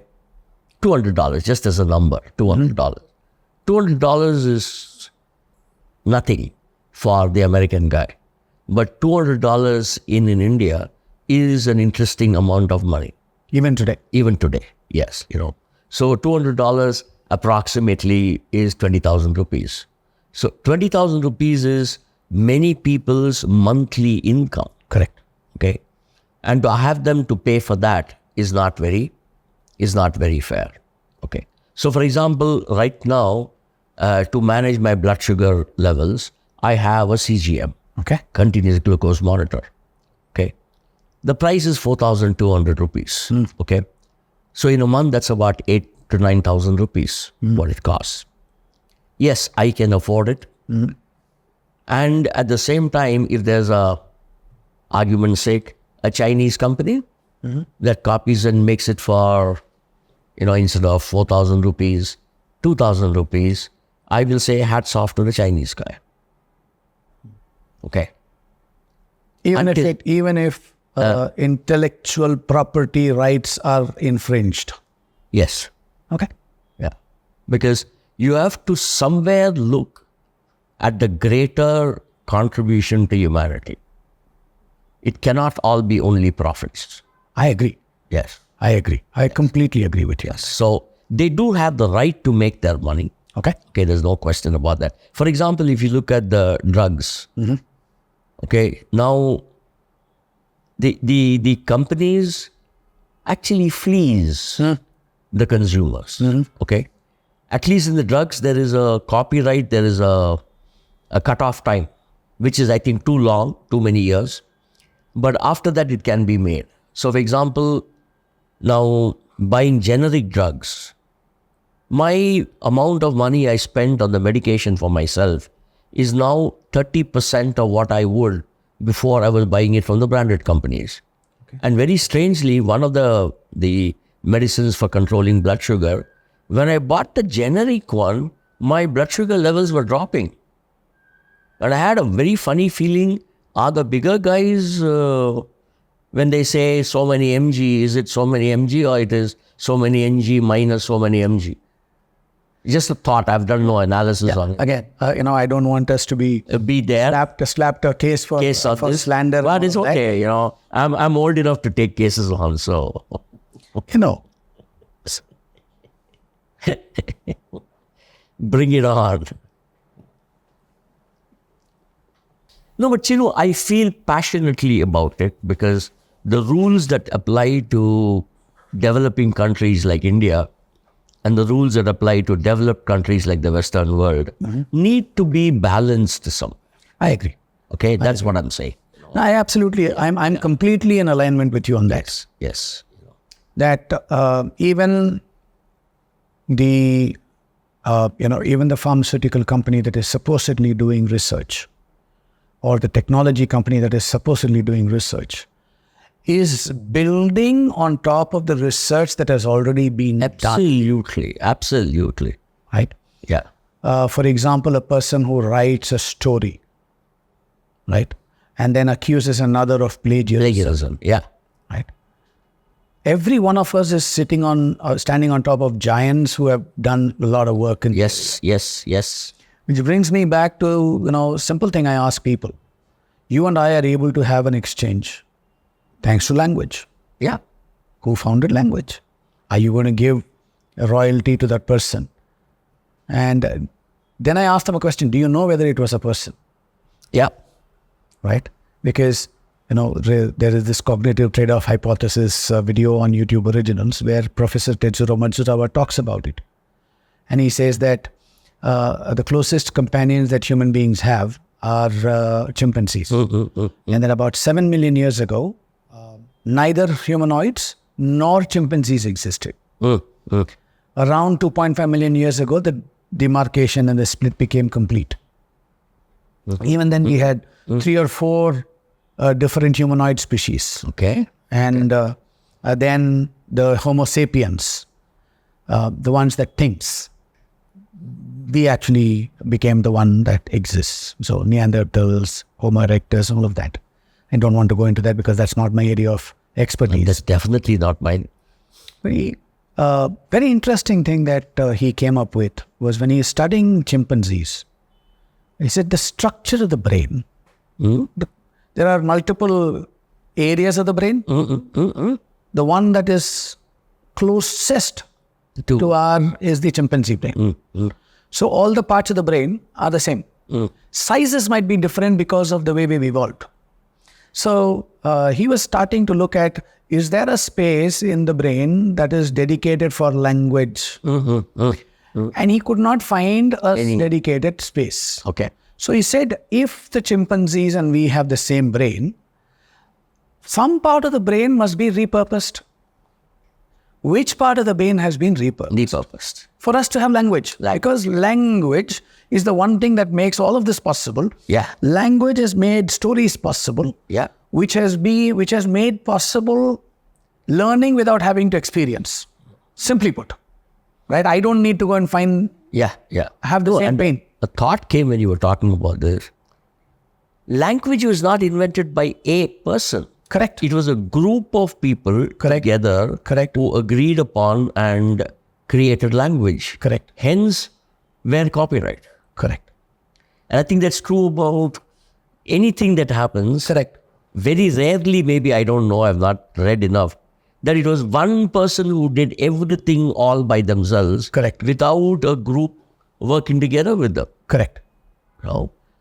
$200, just as a number, $200. $200 is nothing for the American guy. But $200 in India is an interesting amount of money. Even today. Even today, yes, So $200 approximately is 20,000 rupees. So 20,000 rupees is many people's monthly income. Correct. Okay. And to have them to pay for that is not very fair. Okay. So for example, right now, to manage my blood sugar levels, I have a CGM. Okay. Continuous glucose monitor. Okay. The price is 4,200 rupees. Okay. So in a month, that's about 8,000 to 9,000 rupees, what it costs. Yes, I can afford it. And at the same time, if there's argument's sake, a Chinese company that copies and makes it for, instead of 4,000 rupees, 2,000 rupees, I will say hats off to the Chinese guy. Okay. Even if intellectual property rights are infringed. Yes. Okay. Yeah. Because you have to somewhere look at the greater contribution to humanity. It cannot all be only profits. I agree. Yes. I agree. I completely agree with you. So they do have the right to make their money. Okay. Okay, there's no question about that. For example, if you look at the drugs, okay, now the companies actually fleece the consumers. Okay. At least in the drugs, there is a copyright, there is a cutoff time, which is, I think, too long, too many years. But after that, it can be made. So, for example, now buying generic drugs, my amount of money I spent on the medication for myself is now 30% of what I would before I was buying it from the branded companies. Okay. And very strangely, one of the medicines for controlling blood sugar, when I bought the generic one, my blood sugar levels were dropping. And I had a very funny feeling, are the bigger guys, when they say so many mg, is it so many mg or it is so many mg minus so many mg? Just a thought. I've done no analysis on it. Again, I don't want us to be there. Slapped a case for slander. But it's okay. I'm old enough to take cases on. So, bring it on. No, but Cheenu, I feel passionately about it because the rules that apply to developing countries like India and the rules that apply to developed countries like the Western world need to be balanced some. I agree. Okay, that's what I'm saying. I absolutely, I'm completely in alignment with you on that. Yes. That even the pharmaceutical company that is supposedly doing research, or the technology company that is supposedly doing research, is building on top of the research that has already been done. Absolutely. Right? Yeah. For example, a person who writes a story, right, and then accuses another of plagiarism. Yeah. Right. Every one of us is standing on top of giants who have done a lot of work. Yes. Which brings me back to, simple thing I ask people. You and I are able to have an exchange thanks to language. Yeah. Who founded language? Are you going to give a royalty to that person? And then I asked them a question. Do you know whether it was a person? Yeah. Right? Because, there is this cognitive trade-off hypothesis video on YouTube Originals where Professor Tetsuro Matsudawa talks about it. And he says that the closest companions that human beings have are chimpanzees. And then about 7 million years ago, neither humanoids nor chimpanzees existed. Around 2.5 million years ago, the demarcation and the split became complete. Even then, we had 3 or 4 different humanoid species. Okay. And then the Homo sapiens, the ones that thinks. we actually became the one that exists. So Neanderthals, Homo erectus, all of that. I don't want to go into that because that's not my area of expertise. And that's definitely not mine. Very interesting thing that he came up with was when he is studying chimpanzees. He said the structure of the brain. There are multiple areas of the brain. The one that is closest to our is the chimpanzee brain. So all the parts of the brain are the same. Sizes might be different because of the way we've evolved. So he was starting to look at, is there a space in the brain that is dedicated for language? And he could not find a dedicated space. Okay. So he said, if the chimpanzees and we have the same brain, some part of the brain must be repurposed. Which part of the brain has been repurposed? For us to have language. Because language is the one thing that makes all of this possible. Yeah. Language has made stories possible. Yeah. Which has made possible learning without having to experience. Simply put. Right? I don't need to go and find, have the same pain. A thought came when you were talking about this. Language was not invented by a person. Correct. It was a group of people together who agreed upon and created language. Correct. Hence, where copyright. Correct. And I think that's true about anything that happens. Correct. Very rarely, maybe, I don't know, I've not read enough, that it was one person who did everything all by themselves. Correct. Without a group working together with them. Correct.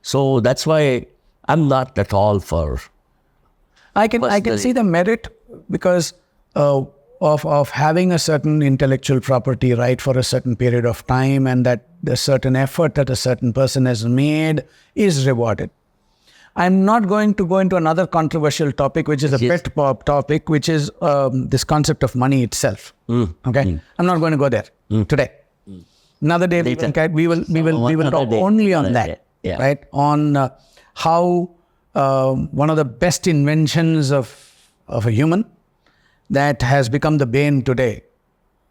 So that's why I'm not at all for... I can see the merit because of having a certain intellectual property right for a certain period of time, and that the certain effort that a certain person has made is rewarded. I'm not going to go into another controversial topic, which is a pet pop topic, which is this concept of money itself. Okay, I'm not going to go there today. Another day we will talk only on that, right? On how one of the best inventions of a human that has become the bane today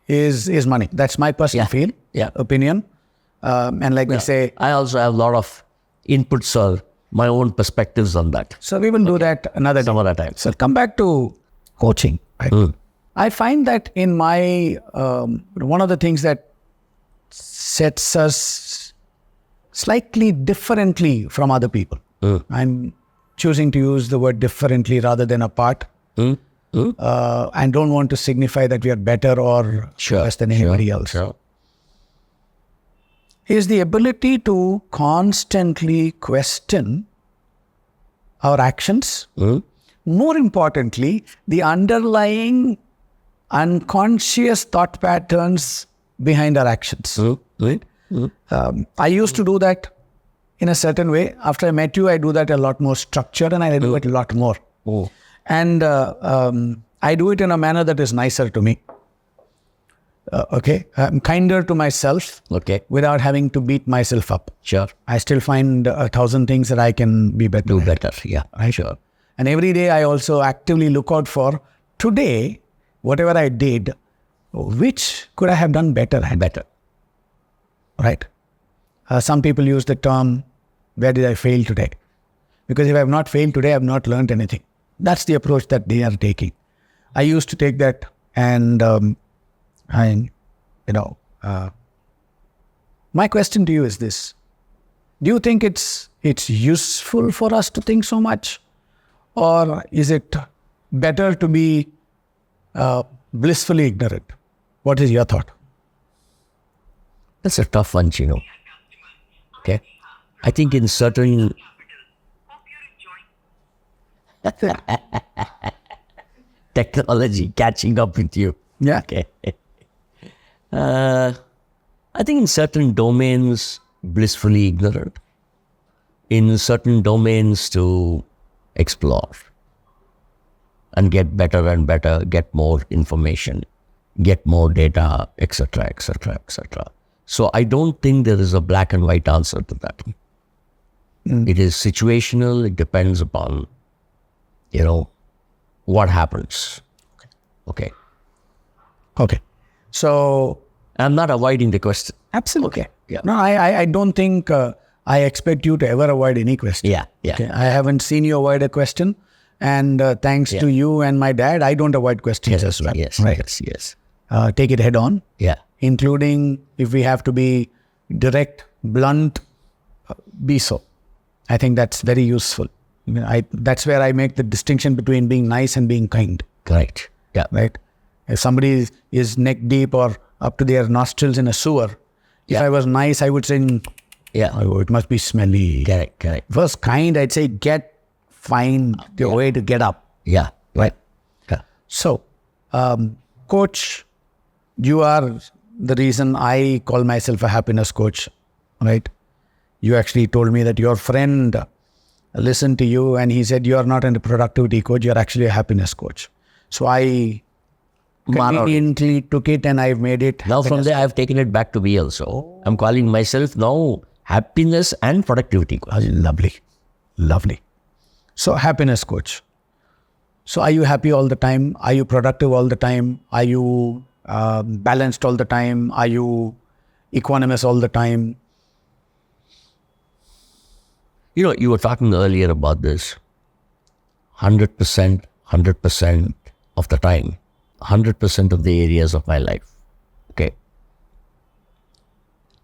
is money. That's my personal opinion. And like we say, I also have a lot of inputs or my own perspectives on that. So we will do that another some other time. So come back to coaching. Right? I find that in my one of the things that sets us slightly differently from other people. I'm choosing to use the word differently rather than apart. And don't want to signify that we are better or worse than anybody else. Is the ability to constantly question our actions. More importantly, the underlying unconscious thought patterns behind our actions. I used to do that in a certain way. After I met you, I do that a lot more structured, and I do it a lot more. And I do it in a manner that is nicer to me. I'm kinder to myself without having to beat myself up. I still find 1,000 things that I can be better. Do better, And every day I also actively look out for, today, whatever I did, which could I have done better? Right? Some people use the term, where did I fail today? Because if I have not failed today, I have not learned anything. That's the approach that they are taking. I used to take that, and my question to you is this: do you think it's useful for us to think so much, or is it better to be blissfully ignorant? What is your thought? That's a tough one, Cheenu. Okay, I think in certain technology catching up with you. Okay. I think in certain domains, blissfully ignorant. In certain domains, to explore and get better and better, get more information, get more data, etc., etc., etc. So I don't think there is a black and white answer to that. It is situational. It depends upon, what happens. Okay. So I'm not avoiding the question. Absolutely. Yeah. No, I don't think I expect you to ever avoid any question. Yeah. Okay? I haven't seen you avoid a question. And thanks to you and my dad, I don't avoid questions as well. Yes. Right. Yes. Take it head on. Yeah. Including if we have to be direct, blunt, be so. I think that's very useful. That's where I make the distinction between being nice and being kind. Correct. Yeah. Right? If somebody is neck deep or up to their nostrils in a sewer, if I was nice, I would say, oh, it must be smelly. Correct. First kind, I'd say find the way to get up. Yeah. Right. Yeah. So, coach, you are the reason I call myself a happiness coach, right? You actually told me that your friend listened to you and he said, you are not a productivity coach, you're actually a happiness coach. So I conveniently took it and I've made it. Now from there, I've taken it back to me also. I'm calling myself now happiness and productivity coach. Lovely. So happiness coach. So are you happy all the time? Are you productive all the time? Are you balanced all the time? Are you equanimous all the time? You were talking earlier about this. 100% of the time. 100% of the areas of my life. Okay.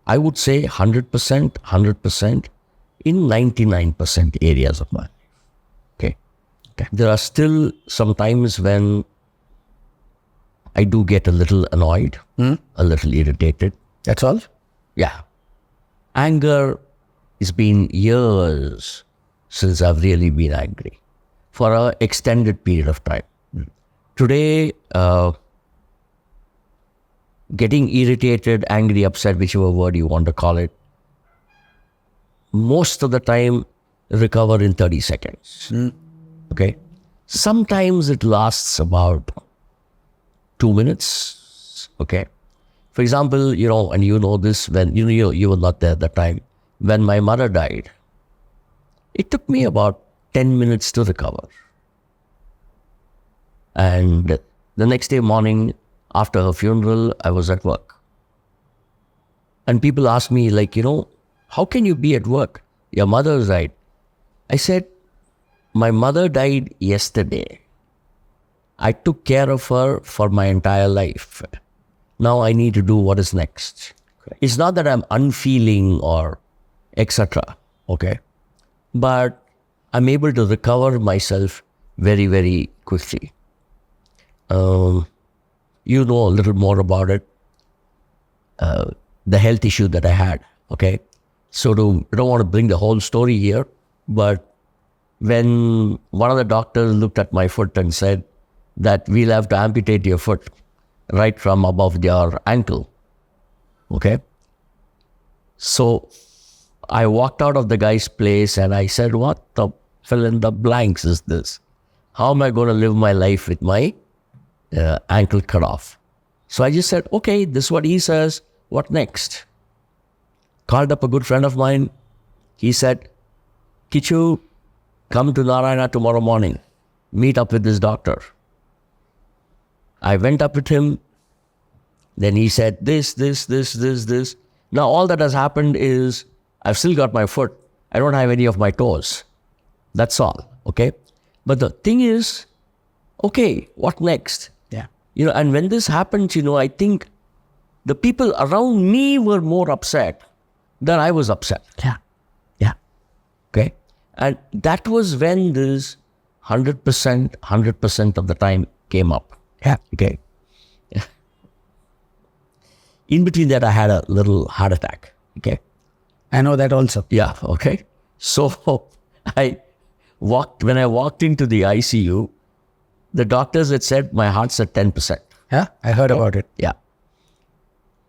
I would say 100% in 99% areas of my life. Okay. There are still some times when I do get a little annoyed, a little irritated. That's all? Yeah. Anger, it's been years since I've really been angry for an extended period of time. Today, getting irritated, angry, upset, whichever word you want to call it, most of the time recover in 30 seconds. Okay? Sometimes it lasts about 2 minutes. Okay? For example, and you know this, when you were not there at the time, when my mother died, it took me about 10 minutes to recover. And the next day morning, after her funeral, I was at work. And people asked me, how can you be at work? Your mother died. I said, my mother died yesterday. I took care of her for my entire life. Now I need to do what is next. Correct. It's not that I'm unfeeling or etc. Okay? But I'm able to recover myself very, very quickly. You know a little more about it. The health issue that I had. Okay? So I don't want to bring the whole story here, but when one of the doctors looked at my foot and said that we'll have to amputate your foot right from above your ankle. Okay? So I walked out of the guy's place and I said, what the fill in the blanks is this? How am I going to live my life with my ankle cut off? So I just said, okay, this is what he says. What next? Called up a good friend of mine. He said, Kichu, come to Narayana tomorrow morning. Meet up with this doctor. I went up with him. Then he said this. Now all that has happened is I've still got my foot. I don't have any of my toes. That's all. Okay? But the thing is, okay, what next? Yeah. And when this happened, I think the people around me were more upset than I was upset. Yeah. Okay? And that was when this 100% of the time came up. Yeah. Okay? In between that, I had a little heart attack. Okay? I know that also. Yeah, okay. So when I walked into the ICU, the doctors had said my heart's at 10%. Yeah, I heard about it. Yeah.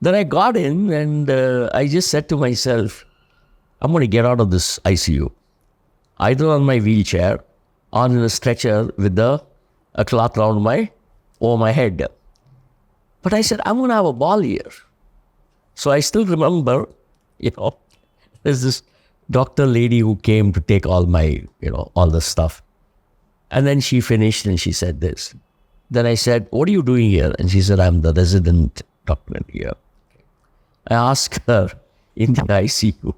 Then I got in and I just said to myself, I'm going to get out of this ICU. Either on my wheelchair or in a stretcher with a cloth around over my head. But I said, I'm going to have a ball here. So I still remember, there's this doctor lady who came to take all my, all this stuff. And then she finished and she said this. Then I said, what are you doing here? And she said, I'm the resident doctor here. I asked her, in the ICU,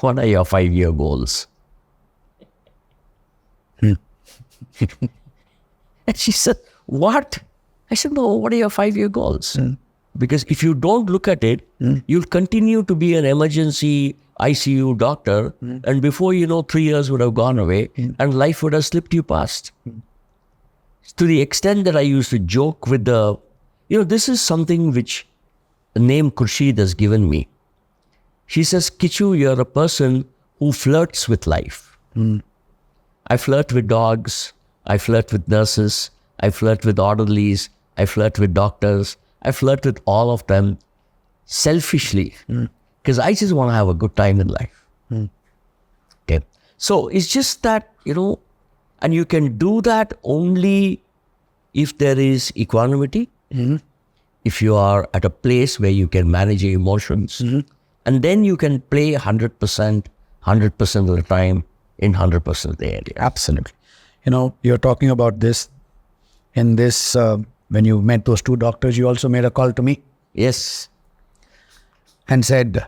what are your 5-year goals? And she said, what? I said, no, what are your 5-year goals? Because if you don't look at it, you'll continue to be an emergency ICU doctor, and before you know, 3 years would have gone away, and life would have slipped you past. To the extent that I used to joke with this is something which the name Khurshid has given me. She says, Kichu, you're a person who flirts with life. I flirt with dogs, I flirt with nurses, I flirt with orderlies, I flirt with doctors, I flirt with all of them selfishly because I just want to have a good time in life. Okay. So it's just that, and you can do that only if there is equanimity, if you are at a place where you can manage your emotions, and then you can play 100% of the time in 100% of the area. Absolutely. You're talking about this in this, when you met those two doctors, you also made a call to me. Yes. And said,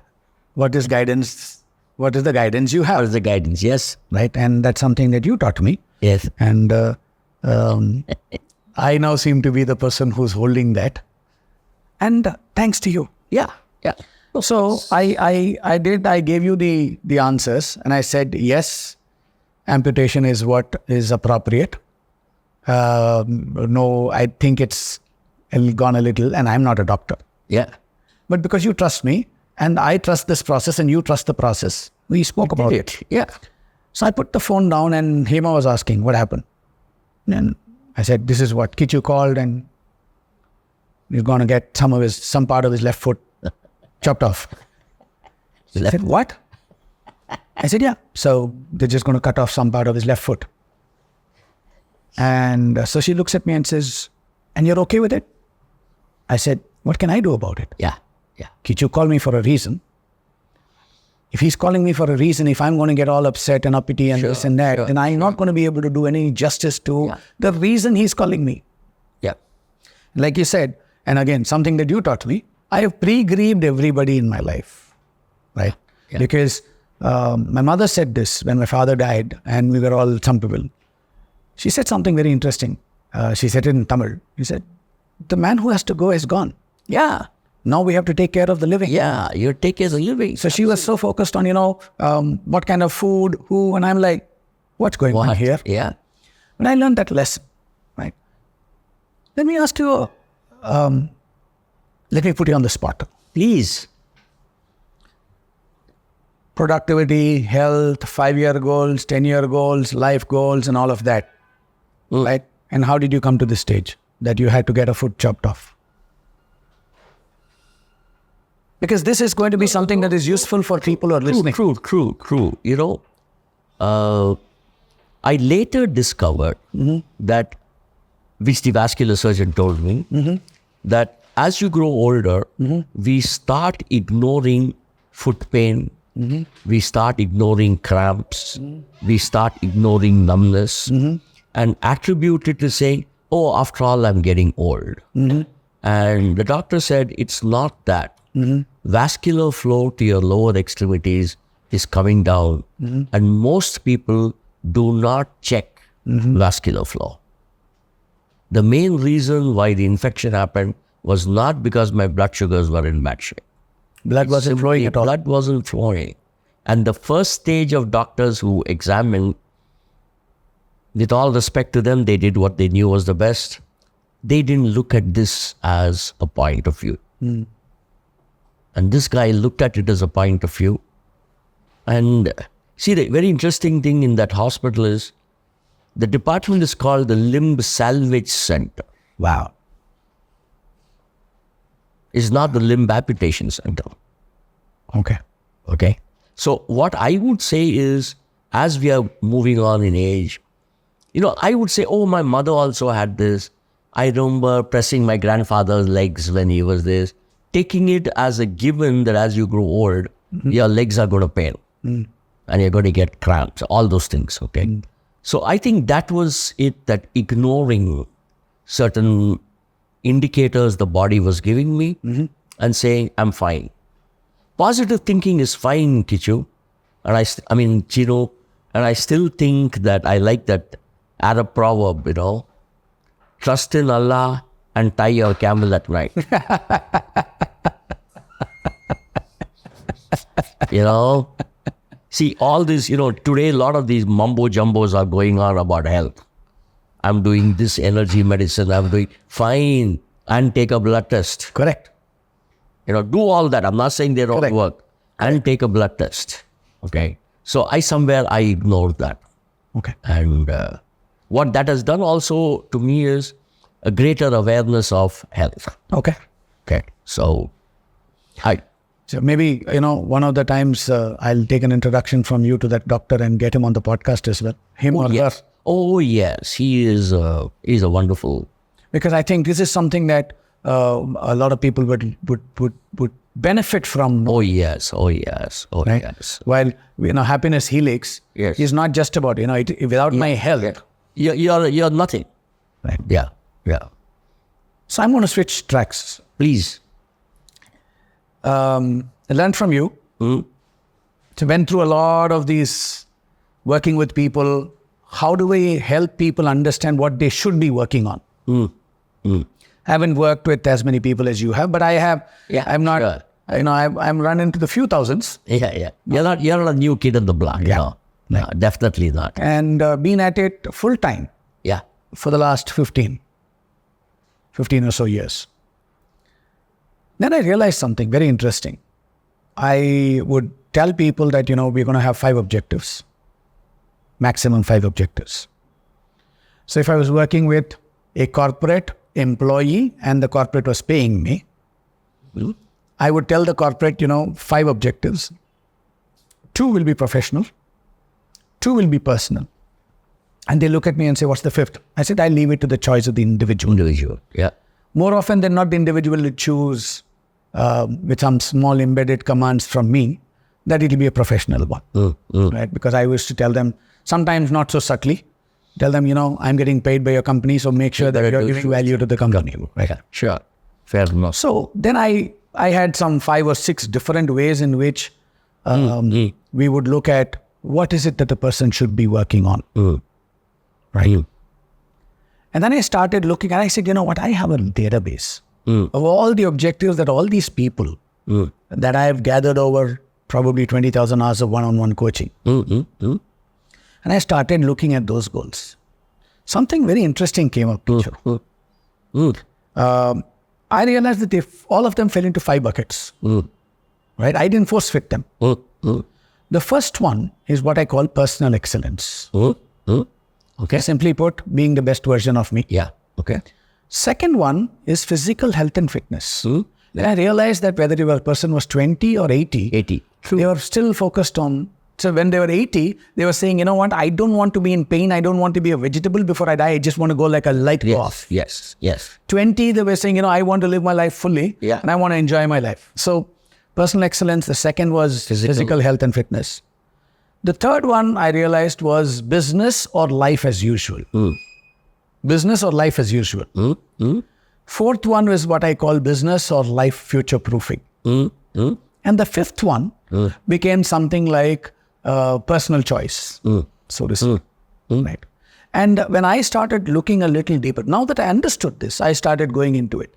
what is guidance? What is the guidance you have? What is the guidance? Yes. Right. And that's something that you taught me. Yes. And I now seem to be the person who's holding that. And thanks to you. Yeah. Yeah. So I gave you the answers, and I said, yes, amputation is what is appropriate. No, I think it's gone a little, and I'm not a doctor. Yeah. But because you trust me, and I trust this process, and you trust the process, we spoke about it. Yeah. So I put the phone down, and Hema was asking, what happened? And I said, this is what Kichu called, and he's going to get some part of his left foot chopped off. He said, what? I said, yeah. So they're just going to cut off some part of his left foot. And so she looks at me and says, and you're okay with it? I said, what can I do about it? Yeah. Yeah. Kichu called me for a reason. If he's calling me for a reason, if I'm going to get all upset and uppity and this and that, then I'm not going to be able to do any justice to the reason he's calling me. Yeah. Like you said, and again, something that you taught me, I have pre-grieved everybody in my life, right? Yeah. Because my mother said this when my father died and we were all some people. She said something very interesting. She said it in Tamil. She said, the man who has to go is gone. Yeah. Now we have to take care of the living. Yeah, you take care of the living. So she was so focused on, what kind of food, who, and I'm like, what's going on here? Yeah. But I learned that lesson, right? Let me ask you, let me put you on the spot. Please. Productivity, health, 5-year goals, 10-year goals, life goals, and all of that, right? And how did you come to this stage that you had to get a foot chopped off? Because this is going to be something that is useful for people who are listening. True. I later discovered that, which the vascular surgeon told me, that as you grow older, we start ignoring foot pain, we start ignoring cramps, we start ignoring numbness, and attribute it to saying, oh, after all, I'm getting old. And the doctor said, it's not that. Vascular flow to your lower extremities is coming down, and most people do not check vascular flow. The main reason why the infection happened was not because my blood sugars were in bad shape. Blood wasn't flowing at all. Blood wasn't flowing. And the first stage of doctors who examined, with all respect to them, they did what they knew was the best. They didn't look at this as a point of view. And this guy looked at it as a point of view. And see, the very interesting thing in that hospital is the department is called the Limb Salvage Center. Wow. It's not the Limb Amputation Center. Okay. So what I would say is, as we are moving on in age, I would say, oh, my mother also had this. I remember pressing my grandfather's legs when he was this. Taking it as a given that as you grow old, your legs are going to pain and you're going to get cramps, all those things, okay? So I think that was it, that ignoring certain indicators the body was giving me and saying, I'm fine. positive thinking is fine, Kichu. And I mean, Cheenu, and I still think that I like that Arab proverb, trust in Allah and tie your camel at night. See, all this, today a lot of these mumbo jumbos are going on about health. I'm doing this energy medicine, I'm doing fine, and take a blood test. Correct. Do all that. I'm not saying they don't work. And take a blood test. Okay. So I ignored that. Okay. And what that has done also to me is a greater awareness of health. Okay. So maybe, one of the times I'll take an introduction from you to that doctor and get him on the podcast as well. Him or her. Oh, yes. He's a wonderful. Because I think this is something that a lot of people would benefit from. Oh, yes. Right? Yes. While, HappYness Helix is not just about, without my health. You're nothing. Right. Yeah. So I'm going to switch tracks. Please. I learned from you. So went through a lot of these working with people. How do we help people understand what they should be working on? I haven't worked with as many people as you have, but I have. Yeah, I'm not. Sure. I'm run into the few thousands. Yeah. You're not a new kid on the block. No, definitely not. And been at it full time. Yeah. For the last 15 or so years. Then I realized something very interesting. I would tell people that, we're going to have 5 objectives. Maximum 5 objectives. So if I was working with a corporate employee and the corporate was paying me, I would tell the corporate, 5 objectives. 2 will be professional. 2 will be personal. And they look at me and say, what's the 5th? I said, I leave it to the choice of the individual. Yeah. More often than not, the individual will choose with some small embedded commands from me that it will be a professional one. Right? Because I used to tell them, sometimes not so subtly, tell them, I'm getting paid by your company, so make sure that you're giving value to the company. Right? Yeah, sure. Fair enough. So then I had some 5 or 6 different ways in which we would look at what is it that the person should be working on. Right. And then I started looking and I said, what? I have a database of all the objectives that all these people that I have gathered over probably 20,000 hours of one-on-one coaching. And I started looking at those goals. Something very interesting came up. I realized that all of them fell into 5 buckets. Right? I didn't force fit them. The first one is what I call personal excellence. Okay. Simply put, being the best version of me. Yeah. Okay. Second one is physical health and fitness. Then I realized that whether your person was 20 or 80, they were still focused on. So when they were 80, they were saying, what? I don't want to be in pain. I don't want to be a vegetable before I die. I just want to go like a light off. Yes. 20, they were saying, I want to live my life fully. Yeah. And I want to enjoy my life. So personal excellence. The second was physical health and fitness. The third one I realized was business or life as usual. Business or life as usual. Fourth one was what I call business or life future proofing. And the fifth one became something like personal choice, so to speak. Right. And when I started looking a little deeper, now that I understood this, I started going into it.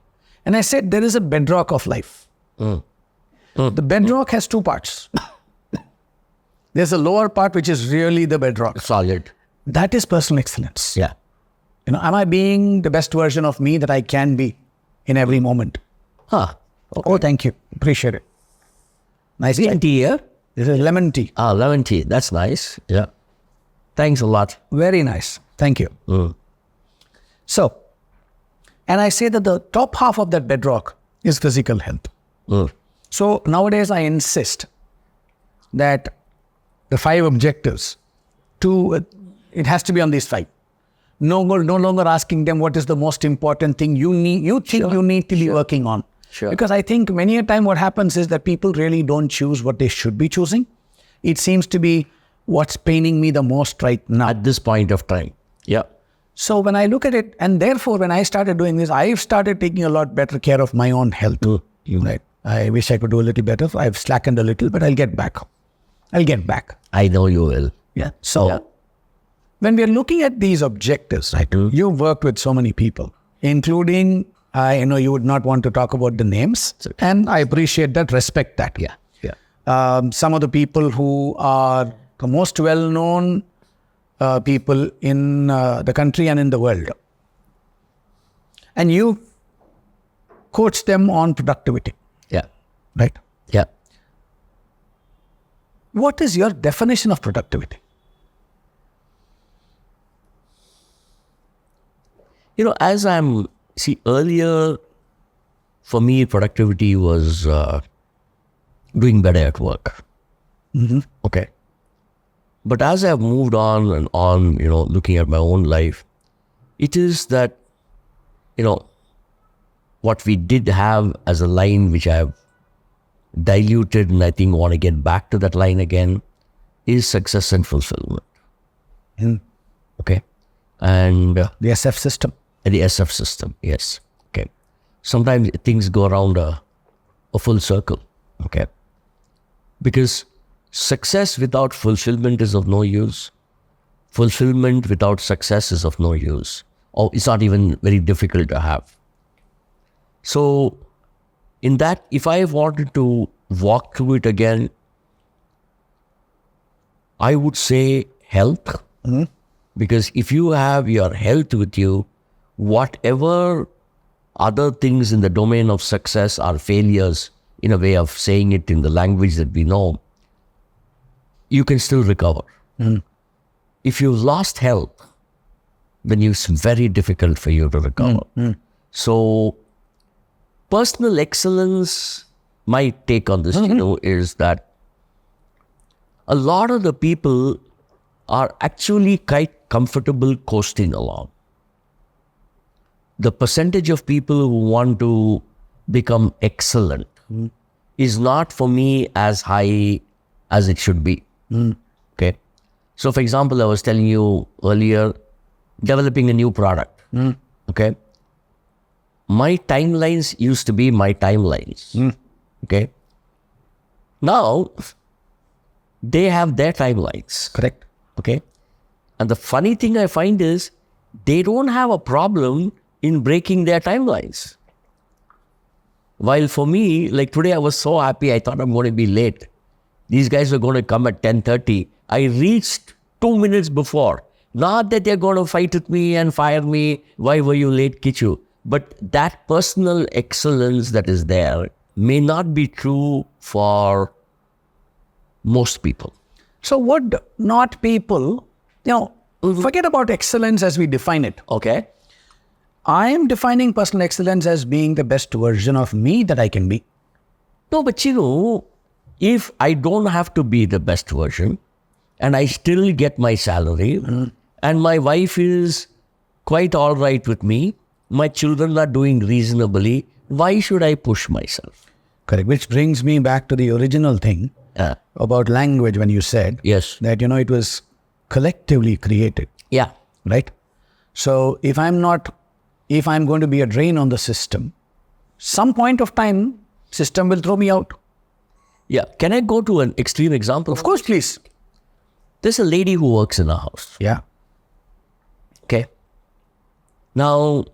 And I said, there is a bedrock of life. The bedrock has 2 parts. There's a lower part, which is really the bedrock. Solid. That is personal excellence. Yeah. Am I being the best version of me that I can be in every moment? Okay. Oh, thank you. Appreciate it. Nice. Green tea here? This is lemon tea. Lemon tea. That's nice. Yeah. Thanks a lot. Very nice. Thank you. So, and I say that the top half of that bedrock is physical health. So nowadays I insist that the 5 objectives, it has to be on these 5. No longer asking them what is the most important thing you need to be working on. Sure. Because I think many a time what happens is that people really don't choose what they should be choosing. It seems to be what's paining me the most right now. At this point of time. Yeah. So when I look at it, and therefore when I started doing this, I've started taking a lot better care of my own health. Right? I wish I could do a little better. I've slackened a little, but I'll get back. I know you will. Yeah. So when we're looking at these objectives, right, you've worked with so many people, including, I know you would not want to talk about the names, and I appreciate that, respect that. Yeah. Some of the people who are the most well-known people in the country and in the world. And you coach them on productivity. Yeah. Right? Yeah. What is your definition of productivity? Earlier, for me, productivity was doing better at work. Okay. But as I've moved on and on, looking at my own life, it is that, what we did have as a line, which I have diluted and I think want to get back to that line again, is success and fulfillment. Okay. And The SF system. the SF system, yes. Okay. Sometimes things go around a full circle. Okay. Because success without fulfillment is of no use. Fulfillment without success is of no use. Or it's not even very difficult to have. So, in that, if I wanted to walk through it again, I would say health. Because if you have your health with you, whatever other things in the domain of success are failures, in a way of saying it in the language that we know, you can still recover. If you've lost health, then it's very difficult for you to recover. So, personal excellence, my take on this, is that a lot of the people are actually quite comfortable coasting along. The percentage of people who want to become excellent is not, for me, as high as it should be. Okay. So, for example, I was telling you earlier, developing a new product. Okay. My timelines used to be my timelines. Okay. Now, they have their timelines. Correct. Okay. And the funny thing I find is, they don't have a problem in breaking their timelines. While for me, like today, I was so happy, I thought I'm going to be late. These guys were going to come at 10:30. I reached 2 minutes before. Not that they're going to fight with me and fire me. Why were you late, Kichu? But that personal excellence that is there may not be true for most people. So would not people, forget about excellence as we define it. Okay. I am defining personal excellence as being the best version of me that I can be. No, but if I don't have to be the best version and I still get my salary and my wife is quite all right with me, my children are doing reasonably, why should I push myself? Correct. Which brings me back to the original thing about language when you said that, it was collectively created. Yeah. Right? So if I'm going to be a drain on the system, some point of time, system will throw me out. Yeah. Can I go to an extreme example? Of course, please. There's a lady who works in a house. Yeah. Okay. Now,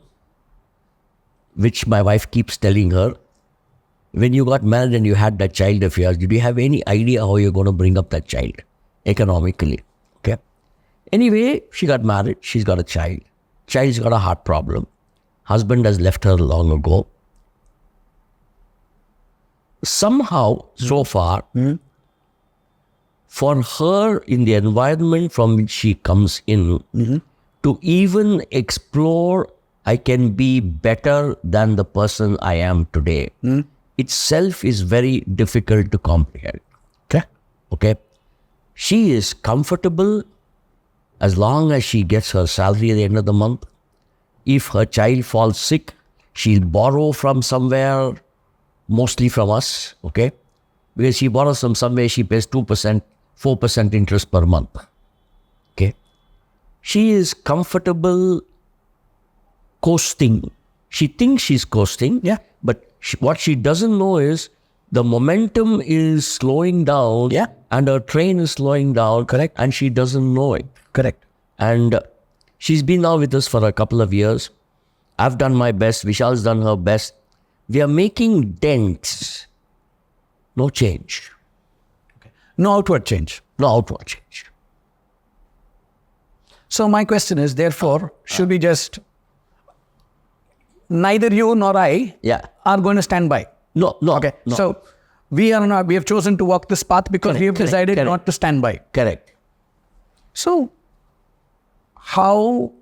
which my wife keeps telling her, when you got married and you had that child of yours, did you have any idea how you're going to bring up that child economically? Okay. Anyway, she got married. She's got a child. Child's got a heart problem. Husband has left her long ago. Somehow, so far, for her in the environment from which she comes in, to even explore, I can be better than the person I am today, itself is very difficult to comprehend. Okay. She is comfortable as long as she gets her salary at the end of the month. If her child falls sick, she'll borrow from somewhere, mostly from us, okay? Because she borrows from somewhere, she pays 2%, 4% interest per month, okay? She is comfortable coasting. She thinks she's coasting, but what she doesn't know is the momentum is slowing down. Yeah. And her train is slowing down. Correct. And she doesn't know it. Correct. And she's been now with us for a couple of years. I've done my best. Vishal's done her best. We are making dents. No change. No outward change. No outward change. So my question is, therefore, should we just, neither you nor I are going to stand by. No. Okay. No. So we have chosen to walk this path because we have decided not to stand by. Correct. So how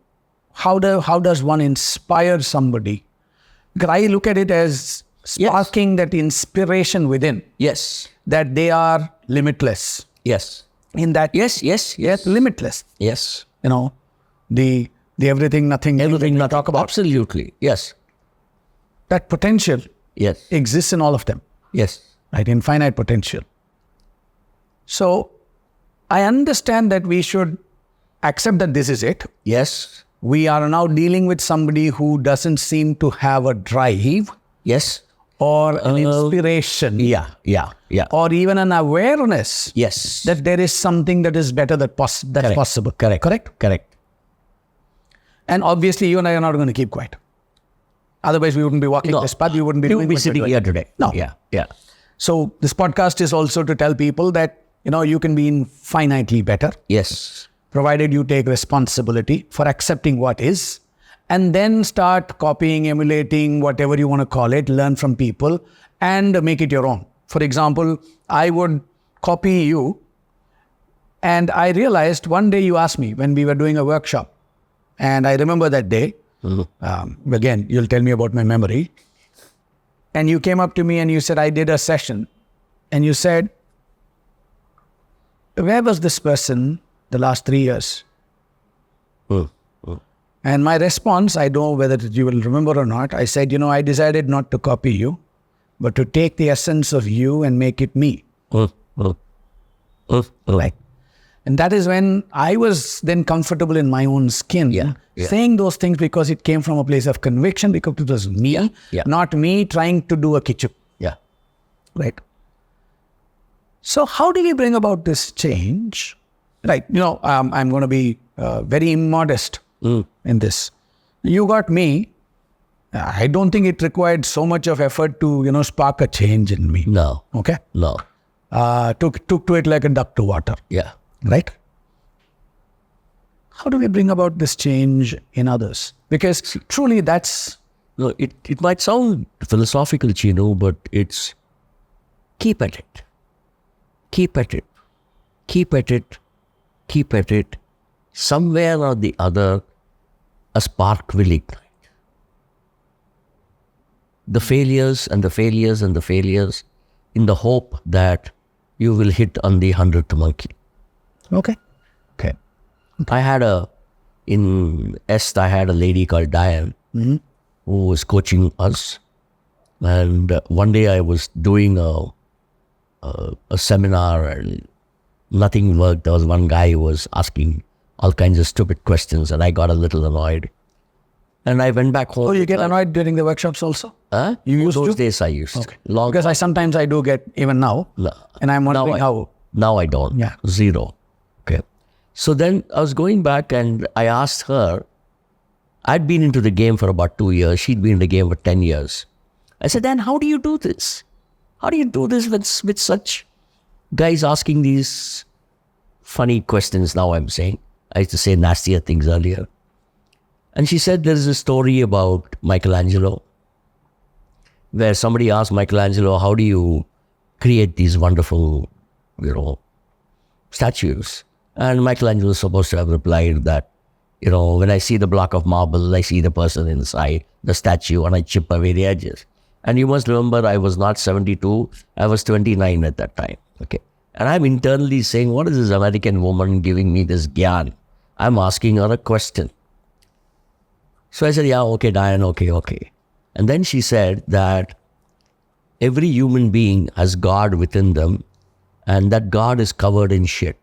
does one inspire somebody? Because I look at it as sparking that inspiration within. Yes. That they are limitless. Yes. In that. Yes. Limitless. Yes. The everything, nothing. Everything, nothing. Talk about. Absolutely. Yes. That potential Yes. exists in all of them. Yes. Right? Infinite potential. So I understand that we should accept that this is it. Yes. We are now dealing with somebody who doesn't seem to have a drive Yes. or an inspiration. Yeah. Or even an awareness. Yes. That there is something that is better that's possible. Correct. And obviously you and I are not going to keep quiet. Otherwise we wouldn't be walking this path. We wouldn't be doing what we're sitting doing. here today. No. Yeah. So this podcast is also to tell people that, you can be infinitely better, Yes. provided you take responsibility for accepting what is, and then start copying, emulating, whatever you want to call it, learn from people and make it your own. For example, I would copy you, and I realized one day you asked me when we were doing a workshop, and I remember that day. Again, you'll tell me about my memory. And you came up to me and you said, I did a session. And you said, where was this person the last 3 years? And my response, I don't know whether you will remember or not. I said, I decided not to copy you, but to take the essence of you and make it me. Right. And that is when I was then comfortable in my own skin, saying those things because it came from a place of conviction, because it was me, not me trying to do a Kichu. Yeah. Right. So how do we bring about this change? Right. I'm going to be very immodest in this. You got me. I don't think it required so much of effort to, spark a change in me. No. Okay. No. Took to it like a duck to water. Yeah. Right? How do we bring about this change in others? Because truly that's... No, it might sound philosophical, Cheenu, but it's keep at it. Keep at it. Keep at it. Keep at it. Somewhere or the other, a spark will ignite. The failures and the failures and the failures, in the hope that you will hit on the 100th monkey. Okay. I had in Est, I had a lady called Diane who was coaching us. And one day I was doing a seminar and nothing worked. There was one guy who was asking all kinds of stupid questions and I got a little annoyed. And I went back home. Oh, you get annoyed during the workshops also? Huh? You used Those to? days I used. Okay. Long Because sometimes I do get, even now, and I'm wondering how. Now I don't. Yeah. Zero. Okay. So then I was going back and I asked her, I'd been into the game for about 2 years. She'd been in the game for 10 years. I said, Dan, how do you do this? How do you do this with such guys asking these funny questions now I'm saying? I used to say nastier things earlier. And she said there's a story about Michelangelo where somebody asked Michelangelo, how do you create these wonderful, statues? And Michelangelo was supposed to have replied that, when I see the block of marble, I see the person inside the statue and I chip away the edges. And you must remember, I was not 72, I was 29 at that time. Okay. And I'm internally saying, what is this American woman giving me this gyan? I'm asking her a question. So I said, yeah, okay, Diane, okay. And then she said that every human being has God within them and that God is covered in shit.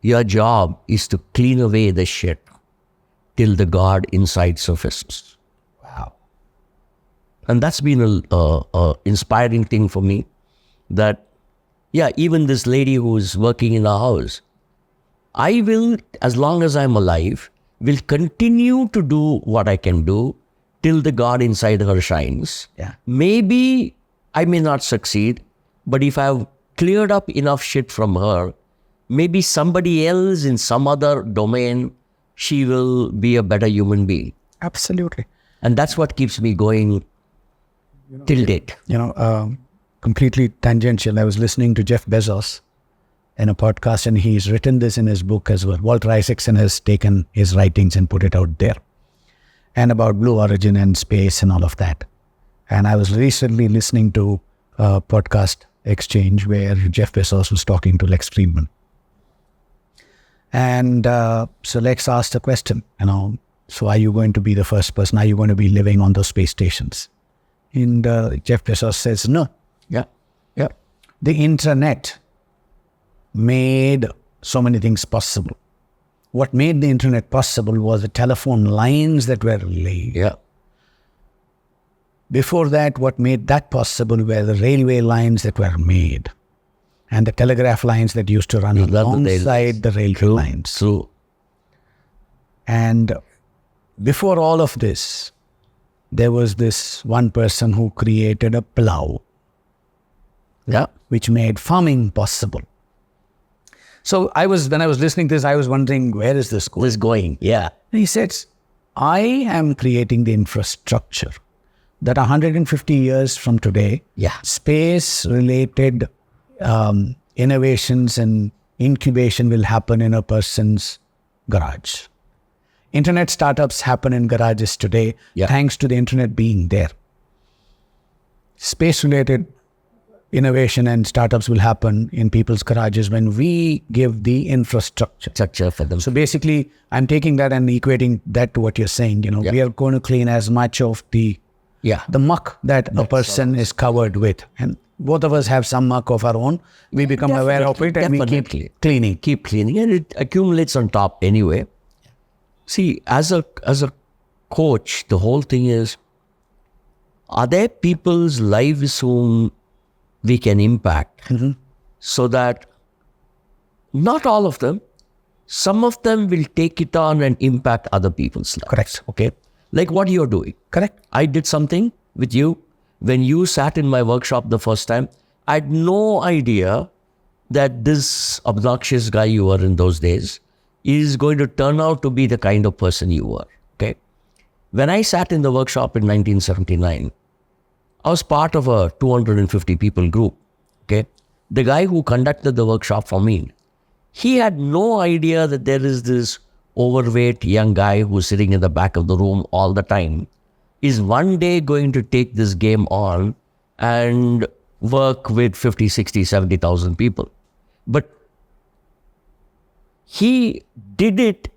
Your job is to clean away the shit till the God inside surfaces. Wow. And that's been a inspiring thing for me, that, yeah, even this lady who's working in our house, I will, as long as I'm alive, will continue to do what I can do till the God inside her shines. Yeah. Maybe I may not succeed, but if I've cleared up enough shit from her, maybe somebody else in some other domain, she will be a better human being. Absolutely. And that's what keeps me going till date. Completely tangential. I was listening to Jeff Bezos in a podcast, and he's written this in his book as well. Walter Isaacson has taken his writings and put it out there, and about Blue Origin and space and all of that. And I was recently listening to a podcast exchange where Jeff Bezos was talking to Lex Friedman. And so Lex asked a question, so are you going to be the first person? Are you going to be living on those space stations? And Jeff Bezos says, no. Yeah. The internet made so many things possible. What made the internet possible was the telephone lines that were laid. Yeah. Before that, what made that possible were the railway lines that were made, and the telegraph lines that used to run alongside the railway lines. True. And before all of this, there was this one person who created a plow, which made farming possible. So when I was listening to this, I was wondering, where is this going? Where's going? Yeah. And he says, I am creating the infrastructure that 150 years from today, space-related innovations and incubation will happen in a person's garage. Internet startups happen in garages today, thanks to the internet being there. Space-related innovation and startups will happen in people's garages when we give the infrastructure for them. So basically, I'm taking that and equating that to what you're saying. We are going to clean as much of the muck that a person is covered with. And both of us have some muck of our own. We become aware of it and we keep cleaning. Keep cleaning, and it accumulates on top anyway. See, as a coach, the whole thing is, are there people's lives whom we can impact so that not all of them, some of them will take it on and impact other people's lives. Correct. Okay. Like what you're doing. Correct. I did something with you. When you sat in my workshop the first time, I had no idea that this obnoxious guy you were in those days is going to turn out to be the kind of person you were. Okay. When I sat in the workshop in 1979, I was part of a 250 people group. Okay. The guy who conducted the workshop for me, he had no idea that there is this overweight young guy who's sitting in the back of the room all the time is one day going to take this game on and work with 50, 60, 70,000 people. But he did it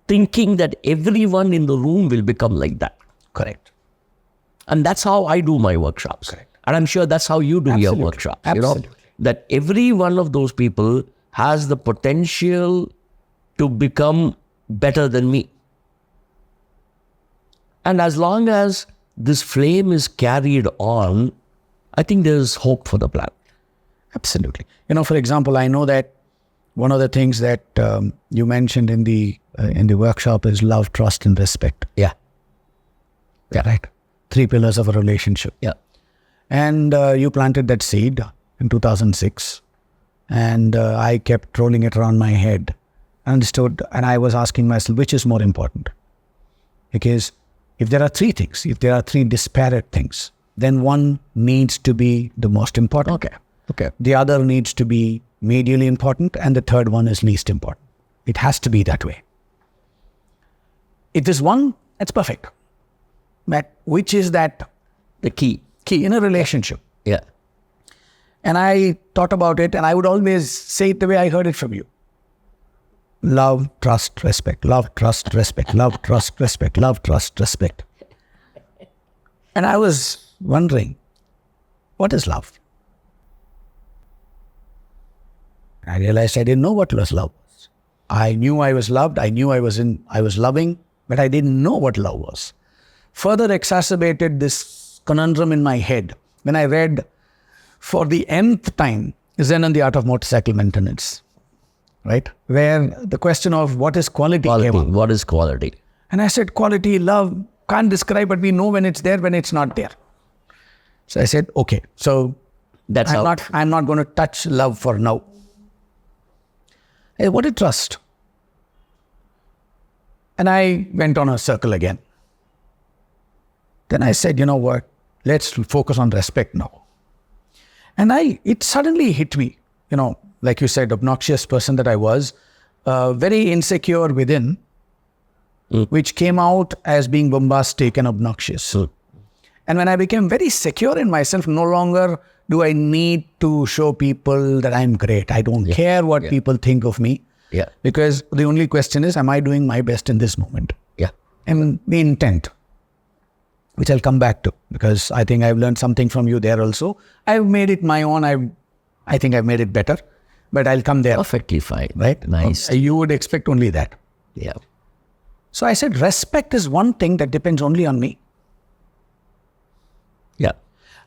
thinking that everyone in the room will become like that. Correct. And that's how I do my workshops. Correct. And I'm sure that's how you do your workshops. Absolutely. That every one of those people has the potential to become better than me. And as long as this flame is carried on, I think there's hope for the planet. Absolutely. For example, I know that one of the things that you mentioned in the workshop is love, trust, and respect. Yeah. Right. 3 pillars of a relationship. Yeah. And you planted that seed in 2006. And I kept rolling it around my head. Understood. And I was asking myself, which is more important? Because if there are 3 things, if there are 3 disparate things, then one needs to be the most important. Okay. The other needs to be medially important, and the third one is least important. It has to be that way. If there's one, that's perfect. But which is that The key. in a relationship? Yeah. And I thought about it, and I would always say it the way I heard it from you. Love, trust, respect. Love, trust, respect. Love, trust, respect. Love, trust, respect. And I was wondering, what is love? I realized I didn't know what was love was. I knew I was loved. I knew I was loving, but I didn't know what love was. further exacerbated this conundrum in my head when I read for the nth time Zen and the Art of Motorcycle Maintenance, right? Where the question of what is quality came up. What is quality? And I said, quality, love, can't describe, but we know when it's there, when it's not there. So I said, okay, so I'm not going to touch love for now. What is trust? And I went on a circle again. Then I said, you know what? Let's focus on respect now. And it suddenly hit me, like you said, obnoxious person that I was, very insecure within, which came out as being bombastic and obnoxious. And when I became very secure in myself, no longer do I need to show people that I'm great. I don't care what people think of me. Yeah. Because the only question is, am I doing my best in this moment? Yeah. And the intent, which I'll come back to, because I think I've learned something from you there also. I've made it my own. I think I've made it better, but I'll come there. Perfectly fine. Right? Nice. You would expect only that. Yeah. So I said, respect is one thing that depends only on me. Yeah.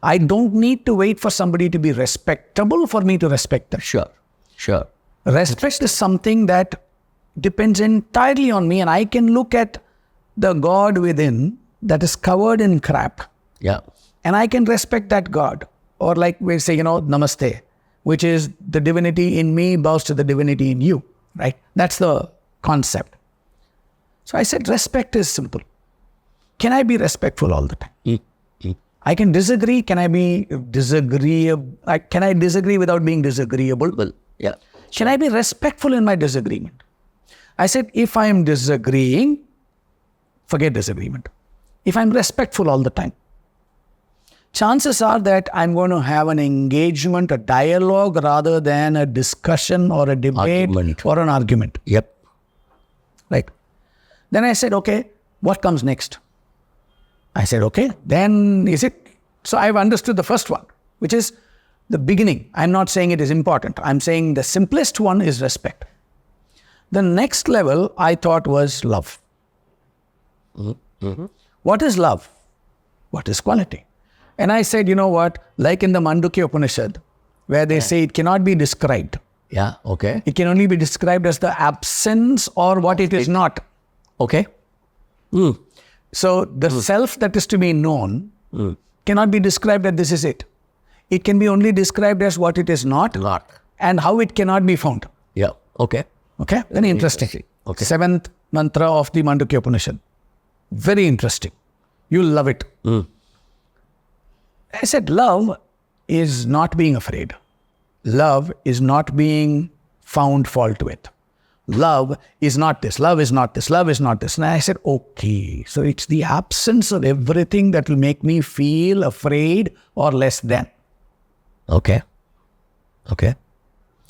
I don't need to wait for somebody to be respectable for me to respect them. Sure. Respect is something that depends entirely on me, and I can look at the God within that is covered in crap. Yeah. And I can respect that God. Or like we say, namaste, which is the divinity in me bows to the divinity in you, right? That's the concept. So I said, respect is simple. Can I be respectful all the time? I can disagree. Can I be disagreeable? Can I disagree without being disagreeable? Well, yeah. Can I be respectful in my disagreement? I said, if I am disagreeing, forget disagreement. If I'm respectful all the time, chances are that I'm going to have an engagement, a dialogue, rather than a discussion or a debate or an argument. Yep. Right. Then I said, okay, what comes next? I said, okay, then is it? So I've understood the first one, which is the beginning. I'm not saying it is important. I'm saying the simplest one is respect. The next level I thought was love. What is love? What is quality? And I said, you know what? Like in the Mandukya Upanishad, where they say it cannot be described. Yeah, okay. It can only be described as the absence or what it is not. Okay? So the self that is to be known cannot be described as this is it. It can be only described as what it is not. And how it cannot be found. Yeah, okay. Okay? Very interesting. Okay. 7th mantra of the Mandukya Upanishad. Very interesting. You'll love it. I said, love is not being afraid. Love is not being found fault with. Love is not this. Love is not this. Love is not this. And I said, okay. So it's the absence of everything that will make me feel afraid or less than. Okay.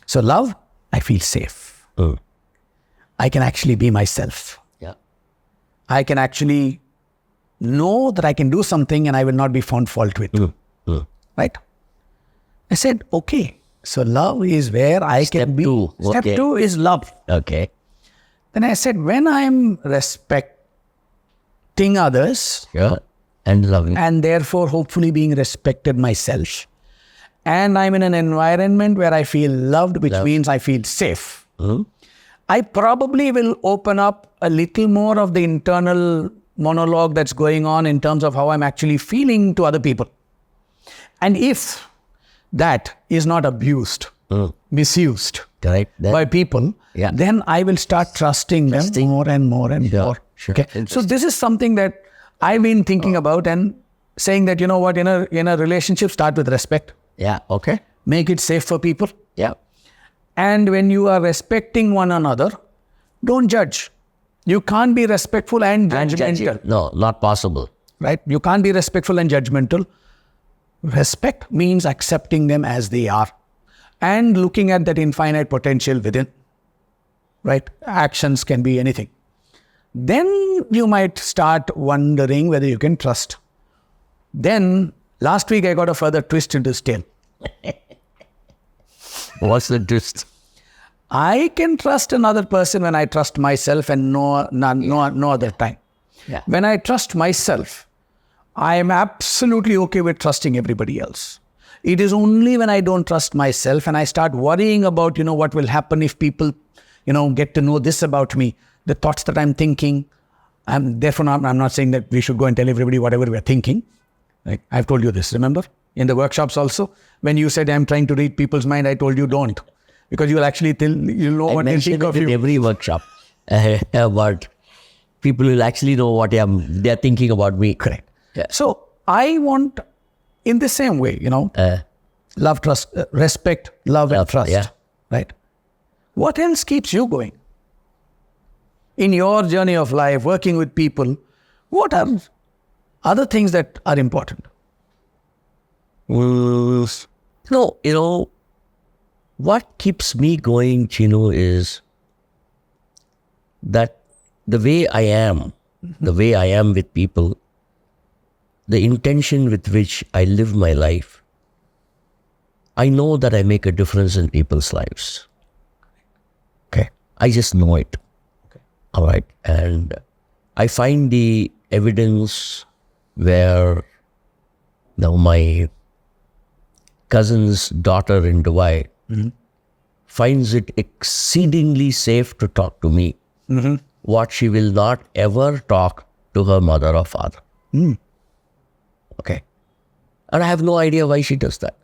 So love, I feel safe. I can actually be myself. Yeah. I can actually know that I can do something and I will not be found fault with. Right? I said, okay. So love is where I can be. Step 2 is love. Okay. Then I said, when I am respecting others, and loving, and therefore hopefully being respected myself, and I'm in an environment where I feel loved, which means I feel safe, I probably will open up a little more of the internal monologue that's going on in terms of how I'm actually feeling to other people. And if that is not abused, misused by people, then I will start trusting them more and more and more. Sure. Okay? So this is something that I've been thinking about and saying that, you know what, in a relationship, start with respect. Yeah, okay. Make it safe for people. Yeah. And when you are respecting one another, don't judge. You can't be respectful and judgmental. No, not possible. Right? You can't be respectful and judgmental. Respect means accepting them as they are and looking at that infinite potential within. Right? Actions can be anything. Then you might start wondering whether you can trust. Then, last week I got a further twist in this tale. What's the twist? I can trust another person when I trust myself and no other time. Yeah. When I trust myself, I am absolutely okay with trusting everybody else. It is only when I don't trust myself and I start worrying about, what will happen if people, get to know this about me, the thoughts that I'm thinking. I'm not saying that we should go and tell everybody whatever we're thinking. Like I've told you this, remember? In the workshops also, when you said I'm trying to read people's mind, I told you don't. Because you'll actually you'll know what they think of you. In every workshop. But people will actually know what they're thinking about me. Correct. Yeah. So I want, in the same way, love, trust, respect, love and trust. Yeah. Right? What else keeps you going? In your journey of life, working with people, what are other things that are important? No, what keeps me going, Cheenu, is that the way I am with people, the intention with which I live my life, I know that I make a difference in people's lives. Okay. I just know it. Okay. All right. And I find the evidence where my cousin's daughter in Dubai finds it exceedingly safe to talk to me. What she will not ever talk to her mother or father. Okay. And I have no idea why she does that.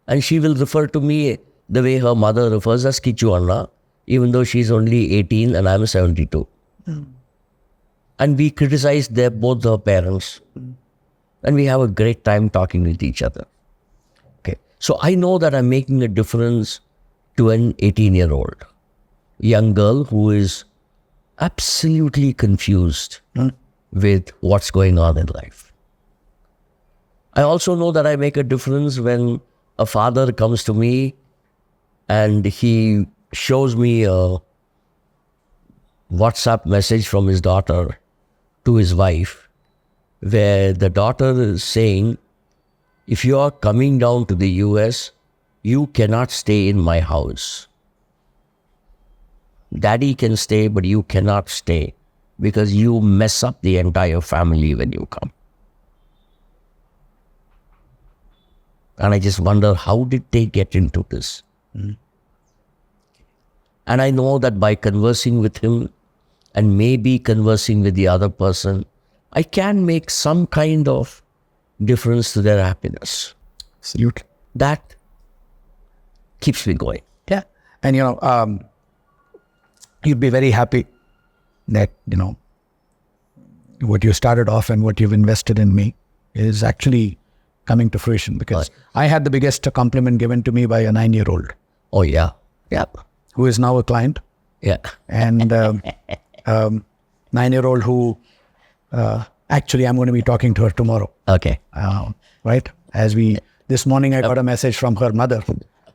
And she will refer to me the way her mother refers as Kichu Anna, even though she's only 18 and I'm 72. And we criticize both her parents. And we have a great time talking with each other. Okay. So I know that I'm making a difference to an 18-year-old young girl who is absolutely confused with what's going on in life. I also know that I make a difference when a father comes to me and he shows me a WhatsApp message from his daughter to his wife, where the daughter is saying, if you are coming down to the US, you cannot stay in my house. Daddy can stay, but you cannot stay because you mess up the entire family when you come. And I just wonder, how did they get into this? And I know that by conversing with him and maybe conversing with the other person, I can make some kind of difference to their happiness. Absolutely. That keeps me going. Yeah. And, you'd be very happy that, what you started off and what you've invested in me is actually coming to fruition, because I had the biggest compliment given to me by a 9-year-old. Oh, yeah. Yeah. Who is now a client. Yeah. And 9-year-old who, actually I'm going to be talking to her tomorrow. Okay. Right? This morning I got a message from her mother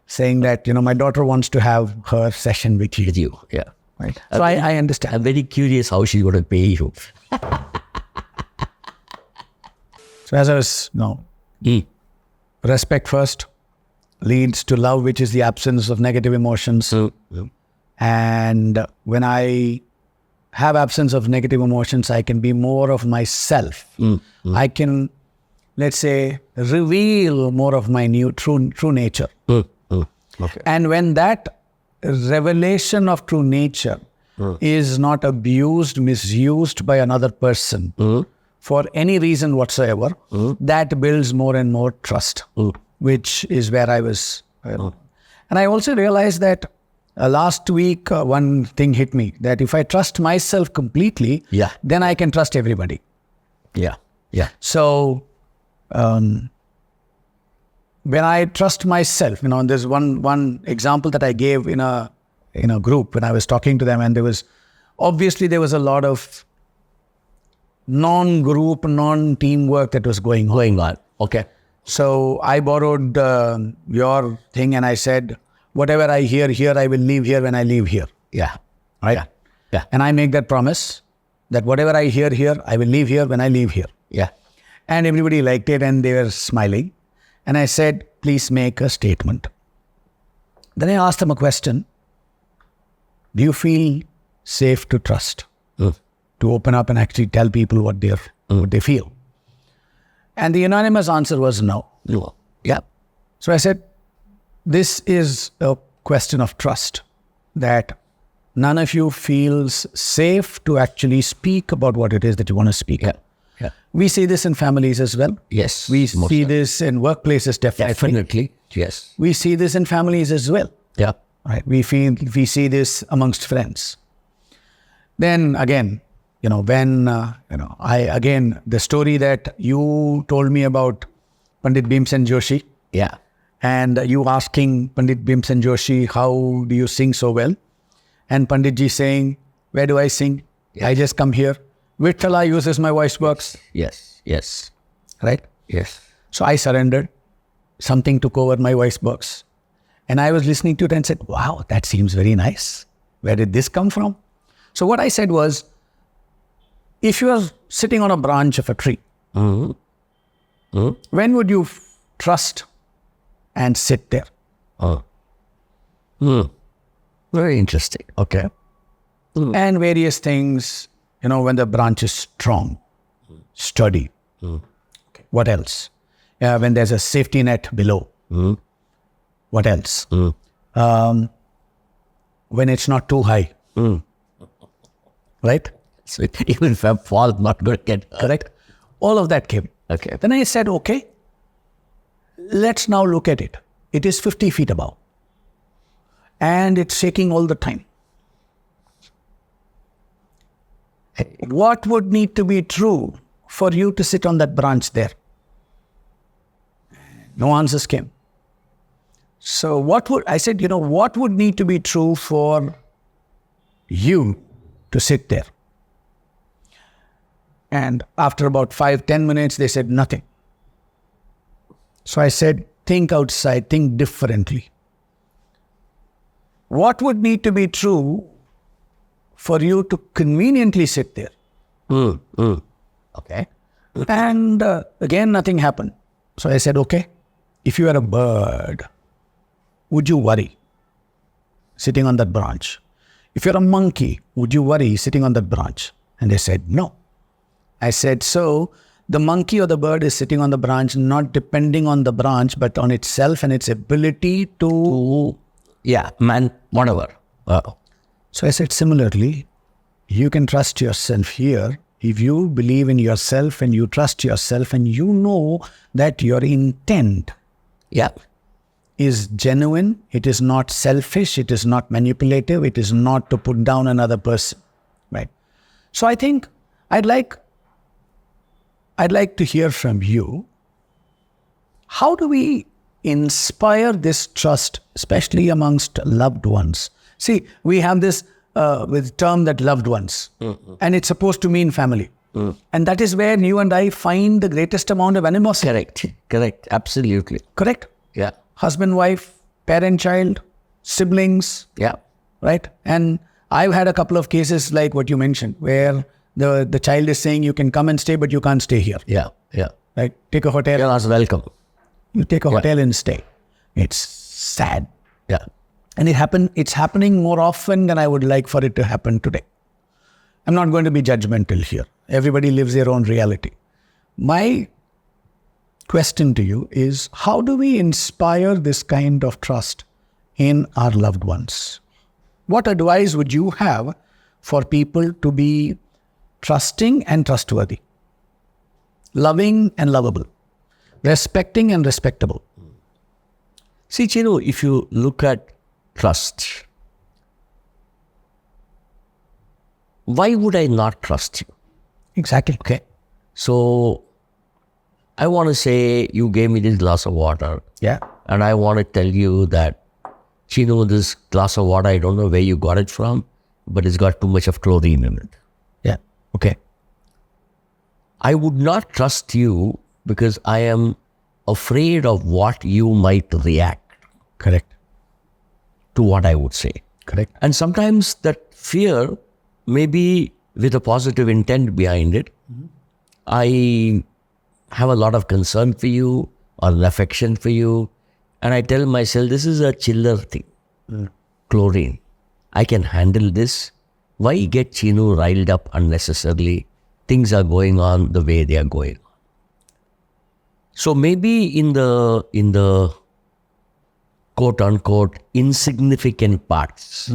saying that, my daughter wants to have her session with you. With you, yeah. Right. So I understand. I'm very curious how she's going to pay you. So as I was, respect first leads to love, which is the absence of negative emotions. And when I have absence of negative emotions, I can be more of myself. I can, let's say, reveal more of my true nature. Okay. And when that revelation of true nature is not abused, misused by another person for any reason whatsoever, that builds more and more trust, which is where I was. And I also realized that last week, one thing hit me, that if I trust myself completely, then I can trust everybody. Yeah. So, when I trust myself, there's one example that I gave in a group when I was talking to them, and there was a lot of non-group, non-team work that was going on. Okay. So I borrowed your thing and I said, whatever I hear here, I will leave here when I leave here. Yeah. Right? Yeah. And I make that promise that whatever I hear here, I will leave here when I leave here. Yeah. And everybody liked it and they were smiling. And I said, please make a statement. Then I asked them a question. Do you feel safe to trust? To open up and actually tell people what they feel? And the unanimous answer was no. No. Yeah. So I said, this is a question of trust, that none of you feels safe to actually speak about what it is that you want to speak. Yeah. Yeah. We see this in families as well. Yes. We see this in workplaces, definitely. Definitely. Yes. We see this in families as well. Yeah. Right? We see this amongst friends. Then again, when, the story that you told me about Pandit Bhimsen Joshi, Yeah. and you asking Pandit Bhimsen Joshi, how do you sing so well? And Panditji saying, where do I sing? I just come here. Vithala uses my voice box. Yes. Yes. Right? Yes. So I surrendered. Something took over my voice box. And I was listening to it and said, wow, that seems very nice. Where did this come from? So what I said was, if you are sitting on a branch of a tree, when would you trust and sit there? Very interesting. Okay. And various things, when the branch is strong, sturdy. Okay. What else? When there's a safety net below. What else? When it's not too high. Right? So even if I fall, I'm not going to get hurt. Correct? All of that came. Okay. Then I said, okay, let's now look at it. It is 50 feet above. And it's shaking all the time. What would need to be true for you to sit on that branch there? No answers came. So what would need to be true for you to sit there? And after about 5-10 minutes, they said nothing. So I said, think outside, think differently. What would need to be true for you to conveniently sit there? Okay. And again, nothing happened. So I said, okay, if you were a bird, would you worry sitting on that branch? If you're a monkey, would you worry sitting on that branch? And they said, no. I said, so the monkey or the bird is sitting on the branch, not depending on the branch, but on itself and its ability to... whatever. So I said, similarly, you can trust yourself here. If you believe in yourself and you trust yourself and you know that your intent is genuine, it is not selfish, it is not manipulative, it is not to put down another person, right? So I think I'd like to hear from you. How do we inspire this trust, especially amongst loved ones? See, we have this with term that loved ones, and it's supposed to mean family. And that is where you and I find the greatest amount of animosity. Correct. Absolutely. Correct? Yeah. Husband, wife, parent, child, siblings. Yeah. Right? And I've had a couple of cases like what you mentioned, where the child is saying you can come and stay, but you can't stay here. Yeah. Right? Take a hotel. You're not welcome. You take a hotel and stay. It's sad. Yeah. And it's happening more often than I would like for it to happen today. I'm not going to be judgmental here. Everybody lives their own reality. My question to you is, how do we inspire this kind of trust in our loved ones? What advice would you have for people to be trusting and trustworthy, loving and lovable, respecting and respectable? See, Cheenu, if you look at trust, why would I not trust you? Exactly. Okay. So I want to say you gave me this glass of water. Yeah. And I want to tell you that, Cheenu, this glass of water, I don't know where you got it from, but it's got too much of chlorine in it. Yeah. Okay. I would not trust you because I am afraid of what you might react. Correct. To what I would say. Correct. And sometimes that fear may be with a positive intent behind it. I have a lot of concern for you or an affection for you. And I tell myself, this is a chiller thing. Chlorine. I can handle this. Why get Cheenu riled up unnecessarily? Things are going on the way they are going. So maybe in the quote unquote insignificant parts,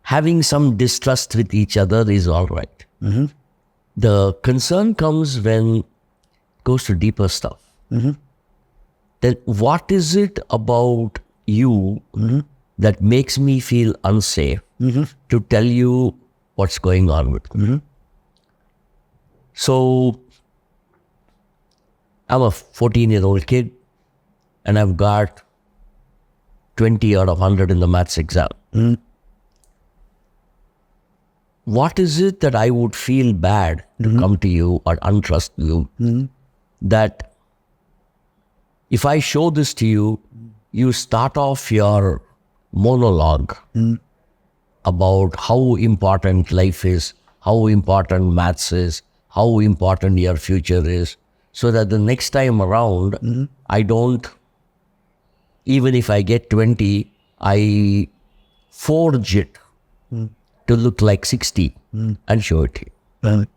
having some distrust with each other is all right. The concern comes when it goes to deeper stuff. Then what is it about you that makes me feel unsafe to tell you what's going on with me? So I'm a 14-year-old kid and I've got 20 out of 100 in the maths exam. What is it that I would feel bad to come to you or untrust you that if I show this to you, you start off your monologue about how important life is, how important maths is, how important your future is, so that the next time around, I don't, even if I get 20, I forge it to look like 60 and show it to you.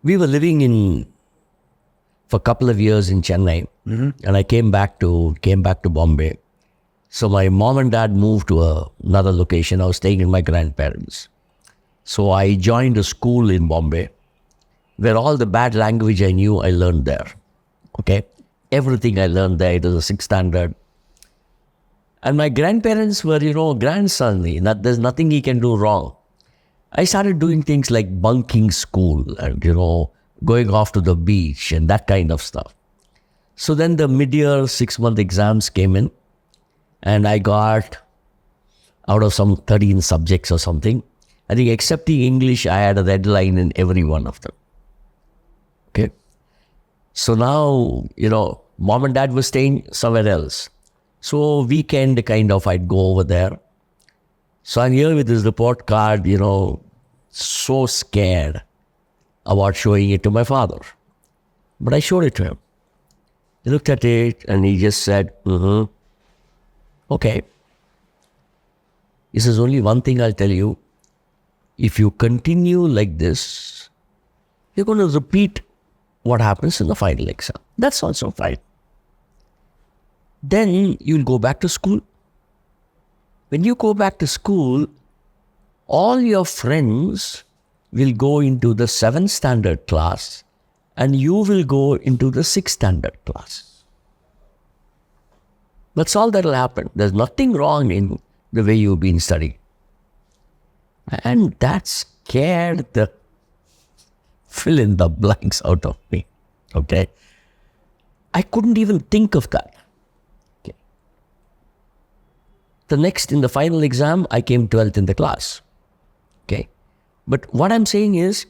We were living for a couple of years in Chennai, and I came back to Bombay. So my mom and dad moved to another location. I was staying with my grandparents. So I joined a school in Bombay where all the bad language I knew, I learned there. Okay? Everything I learned there. It was a 6th standard. And my grandparents were, grandson. There's nothing he can do wrong. I started doing things like bunking school and, going off to the beach and that kind of stuff. So then the mid-year 6-month exams came in and I got out of some 13 subjects or something. I think excepting English, I had a red line in every one of them. Okay. So now, mom and dad were staying somewhere else. So weekend I'd go over there. So I'm here with this report card, so scared about showing it to my father. But I showed it to him. He looked at it and he just said, okay. He says, only one thing I'll tell you. If you continue like this, you're going to repeat what happens in the final exam. That's also fine. Then you'll go back to school. When you go back to school, all your friends will go into the 7th standard class and you will go into the 6th standard class. That's all that will happen. There's nothing wrong in the way you've been studying. And that scared the fill in the blanks out of me. Okay. I couldn't even think of that. Okay. In the final exam, I came 12th in the class. Okay. But what I'm saying is,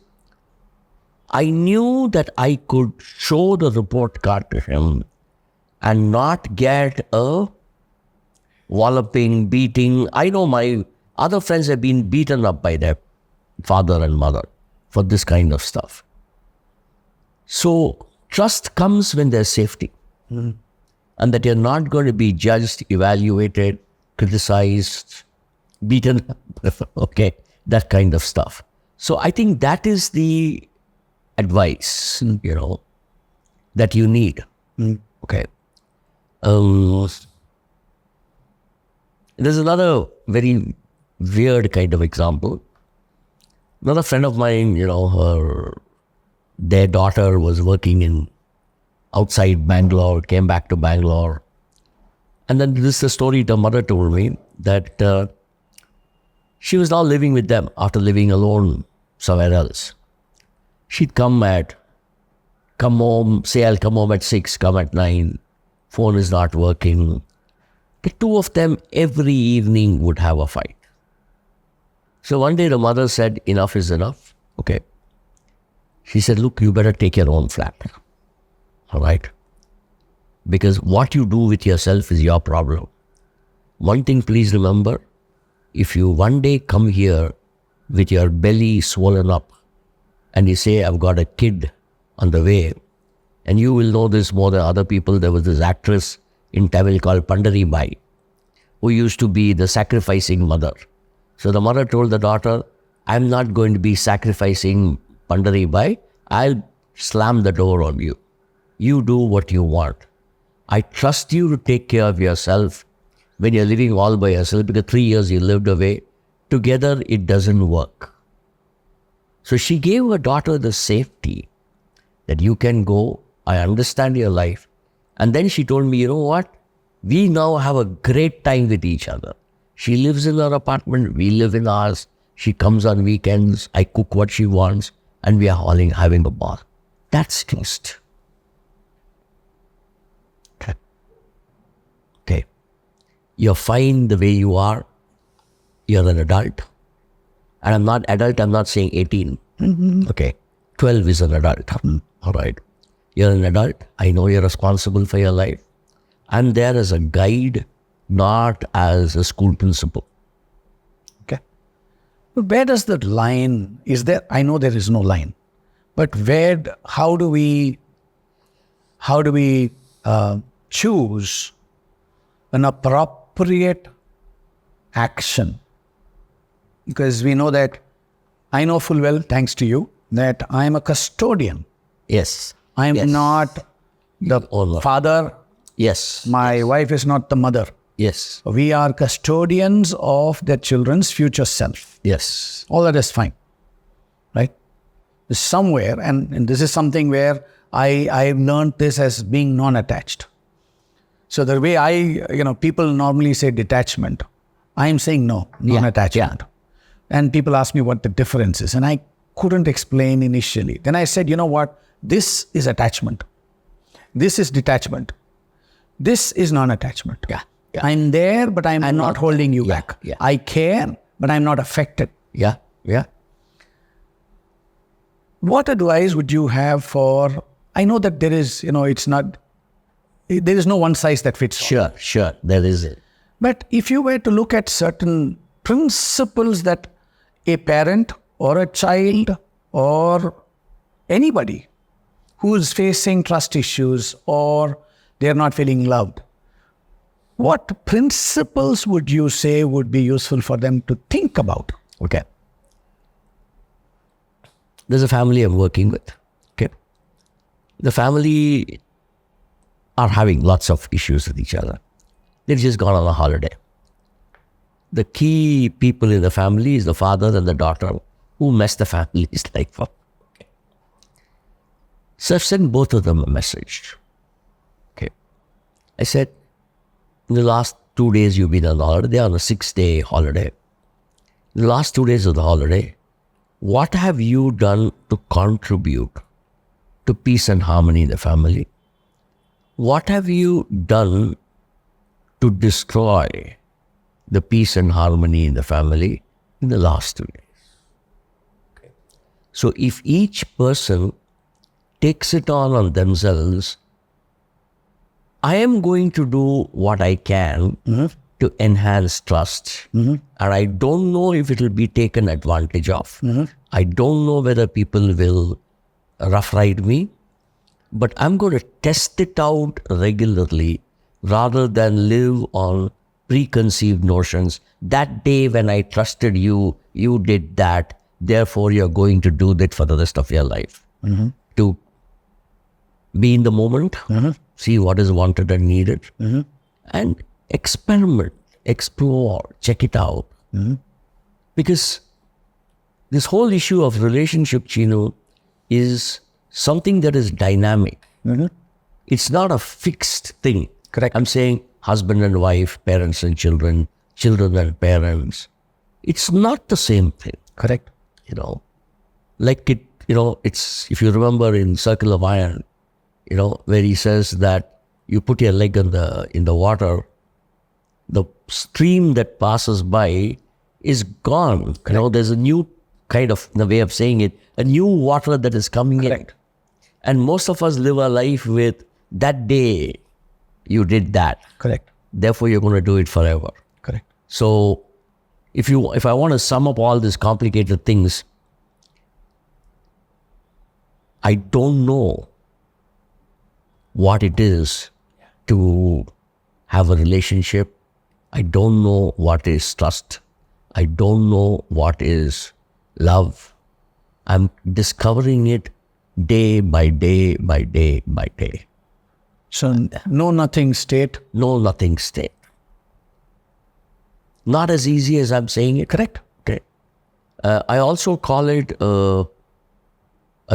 I knew that I could show the report card to him and not get a walloping, beating. I know my other friends have been beaten up by their father and mother for this kind of stuff. So trust comes when there's safety and that you're not going to be judged, evaluated, criticized, beaten up, okay, that kind of stuff. So I think that is the advice, that you need. Okay. There's another very weird kind of example. Another friend of mine, their daughter was working outside Bangalore, came back to Bangalore. And then this is the story the mother told me that she was now living with them after living alone somewhere else. She'd come home, say I'll come home at 6, come at 9, phone is not working. The two of them every evening would have a fight. So one day the mother said, enough is enough. Okay. She said, look, you better take your own flat. All right. Because what you do with yourself is your problem. One thing, please remember, if you one day come here with your belly swollen up and you say, I've got a kid on the way, and you will know this more than other people. There was this actress in Tamil called Pandari Bai, who used to be the sacrificing mother. So the mother told the daughter, I'm not going to be sacrificing Pandari Bai. I'll slam the door on you. You do what you want. I trust you to take care of yourself when you're living all by yourself, because 3 years you lived away. Together, it doesn't work. So she gave her daughter the safety that you can go, I understand your life. And then she told me, you know what? We now have a great time with each other. She lives in her apartment, we live in ours. She comes on weekends, I cook what she wants, and we are all having a ball. That's trust. Okay. You're fine the way you are. You're an adult. And I'm not adult, I'm not saying 18. Okay. 12 is an adult. All right. You're an adult. I know you're responsible for your life. I'm there as a guide, not as a school principal. Okay. But where does that line, is there? I know there is no line. But how do we choose an appropriate action? Because we know that, I know full well, thanks to you, that I am a custodian. Yes. I am not the father. Yes. My wife is not the mother. Yes. We are custodians of their children's future self. Yes. All that is fine. Right? Somewhere, and this is something where I've learned this as being non-attached. So the way people normally say detachment, I'm saying no, non-attachment. Yeah. And people ask me what the difference is. And I couldn't explain initially. Then I said, you know what? This is attachment. This is detachment. This is non-attachment. Yeah. I'm there, but I'm not holding you back. Yeah. I care, but I'm not affected. Yeah. Yeah. What advice would you have for, I know that there is, there is no one size that fits all. Sure. There is it. But if you were to look at certain principles that a parent or a child or anybody who is facing trust issues or they're not feeling loved, what principles would you say would be useful for them to think about? Okay. There's a family I'm working with. Okay. The family are having lots of issues with each other. They've just gone on a holiday. The key people in the family is the father and the daughter who mess the family's life up. Okay. So I've sent both of them a message. Okay. I said, in the last 2 days you've been on holiday, they're on a 6-day holiday. In the last 2 days of the holiday, what have you done to contribute to peace and harmony in the family? What have you done to destroy the peace and harmony in the family in the last 2 days? Okay. So if each person takes it on themselves, I am going to do what I can to enhance trust. And I don't know if it will be taken advantage of. I don't know whether people will rough ride me, but I'm going to test it out regularly rather than live on preconceived notions. That day when I trusted you, you did that. Therefore, you're going to do that for the rest of your life. To be in the moment, see what is wanted and needed, and experiment, explore, check it out. Because this whole issue of relationship, Cheenu, is something that is dynamic. It's not a fixed thing. Correct. I'm saying husband and wife, parents and children, children and parents. It's not the same thing. Correct. Like it, it's, if you remember in Circle of Iron, where he says that you put your leg in the water, the stream that passes by is gone. There's a new kind of, in a way of saying it, a new water that is coming in. And most of us live our life with that day you did that. Correct. Therefore, you're going to do it forever. Correct. So if I want to sum up all these complicated things, I don't know what it is to have a relationship. I don't know what is trust. I don't know what is love. I'm discovering it day by day by day by day. So no nothing state. No nothing state. Not as easy as I'm saying it. Correct. Okay. I also call it a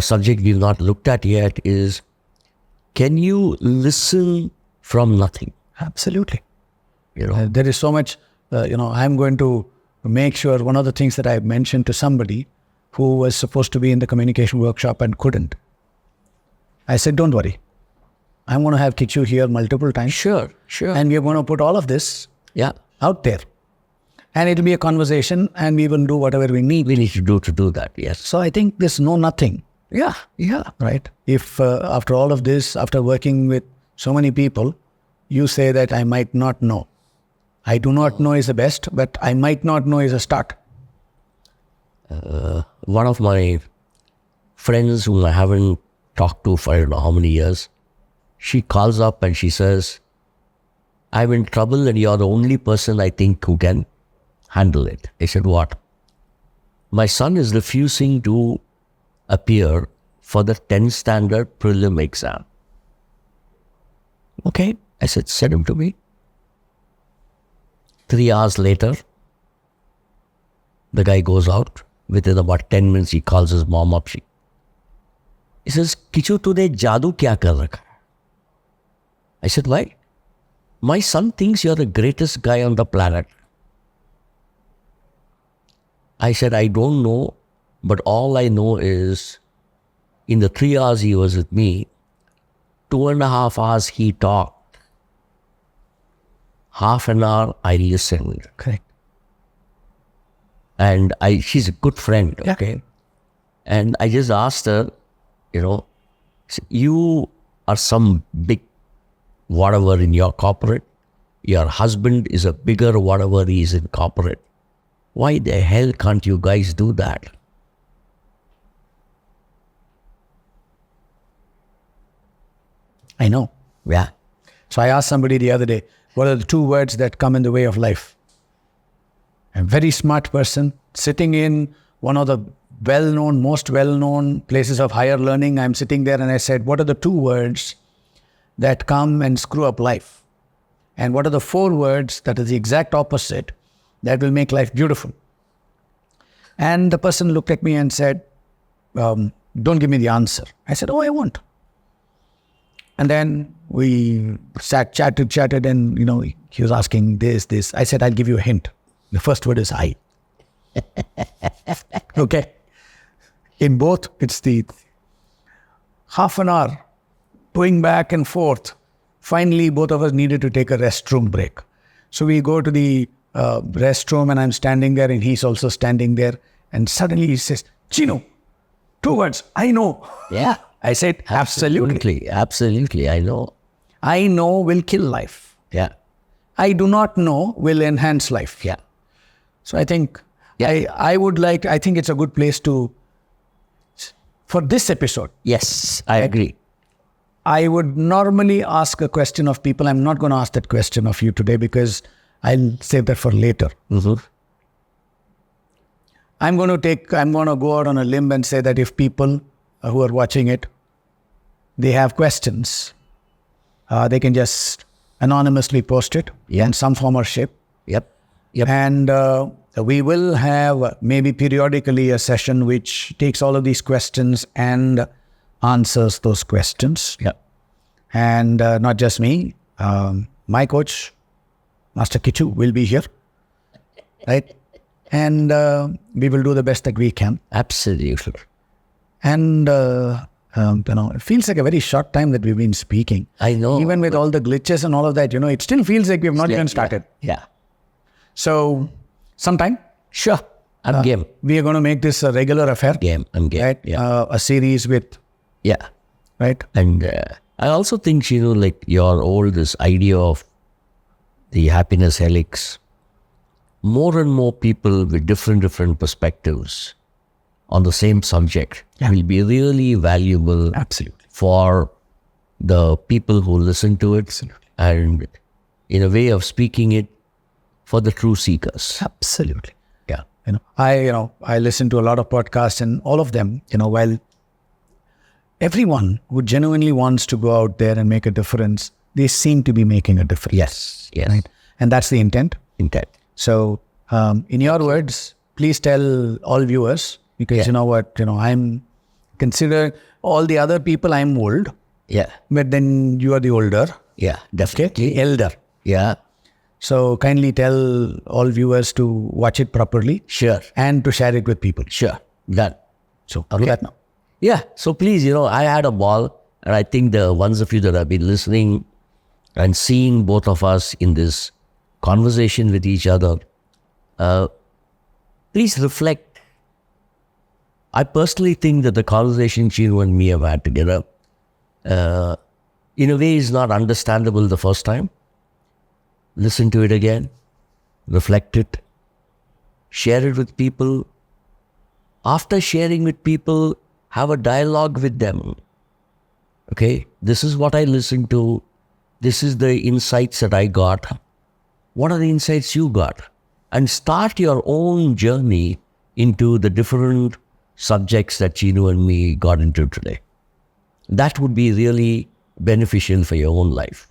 subject we've not looked at yet is, can you listen from nothing? Absolutely. You know, There is so much, I'm going to make sure one of the things that I mentioned to somebody who was supposed to be in the communication workshop and couldn't. I said, don't worry. I'm going to have Kichu here multiple times. sure. And we are going to put all of this Yeah. out there. And it'll be a conversation and we will do whatever we need. We need to do that. Yes. So I think this know nothing, Yeah. right? If after all of this, after working with so many people, you say that I might not know. I do not know is the best, but I might not know is a start. One of my friends whom I haven't talked to for I don't know how many years, she calls up and she says, I'm in trouble and you're the only person I think who can handle it. I said, what? My son is refusing to appear for the 10th standard prelim exam. Okay. I said, send him to me. 3 hours later, the guy goes out. Within about 10 minutes, he calls his mom up. He says, Kichu, tune jadoo kya kar rakha hai? I said, why? My son thinks you're the greatest guy on the planet. I said, I don't know, but all I know is in the 3 hours he was with me, 2.5 hours he talked. Half an hour I listened. Correct. And she's a good friend, okay? And I just asked her, you are some big whatever in your corporate. Your husband is a bigger whatever he is in corporate. Why the hell can't you guys do that? I know. Yeah. So I asked somebody the other day, what are the 2 words that come in the way of life? A very smart person sitting in one of the most well-known places of higher learning. I'm sitting there and I said, what are the 2 words that come and screw up life? And what are the 4 words that is the exact opposite that will make life beautiful? And the person looked at me and said, don't give me the answer. I said, oh, I won't. And then we chatted and, he was asking this. I said, I'll give you a hint. The first word is I. Okay. In both, it's the half an hour going back and forth. Finally, both of us needed to take a restroom break. So we go to the restroom and I'm standing there and he's also standing there. And suddenly he says, Cheenu, 2 words, I know. Yeah. I said, absolutely. Absolutely, I know. I know will kill life. Yeah. I do not know will enhance life. Yeah. So I think I think it's a good place for this episode. Yes, I agree. I would normally ask a question of people. I'm not going to ask that question of you today because I'll save that for later. Mm-hmm. I'm going to go out on a limb and say that if people who are watching it, they have questions, they can just anonymously post it in some form or shape. Yep. And we will have maybe periodically a session which takes all of these questions and answers those questions. Yep. And not just me, my coach, Master Kichu, will be here, right? And we will do the best that we can. Absolutely. And, it feels like a very short time that we've been speaking. I know. Even with all the glitches and all of that, it still feels like we've not even started. Yeah. So, sometime. Sure. I'm game. We are going to make this a regular affair. I'm game. Right? Yeah. A series with. Yeah. Right? And I also think, this idea of the HappYness Helix, more and more people with different perspectives on the same subject will be really valuable. Absolutely. For the people who listen to it. Absolutely. And in a way of speaking it, for the true seekers. Absolutely. Yeah. I listen to a lot of podcasts and all of them, while everyone who genuinely wants to go out there and make a difference, they seem to be making a difference. Yes. Right? And that's the intent. Intent. So, in your words, please tell all viewers, because you know what, I'm consider all the other people, I'm old. Yeah. But then you are the older. Yeah, definitely. Okay? Elder. Yeah. So kindly tell all viewers to watch it properly. Sure. And to share it with people. Sure. Done. So do that now. Yeah. So please, I had a ball, and I think the ones of you that have been listening and seeing both of us in this conversation with each other, please reflect. I personally think that the conversation Cheenu and me have had together, in a way, is not understandable the first time. Listen to it again, reflect it, share it with people. After sharing with people, have a dialogue with them. Okay, this is what I listened to. This is the insights that I got. What are the insights you got? And start your own journey into the different subjects that Cheenu and me got into today. That would be really beneficial for your own life.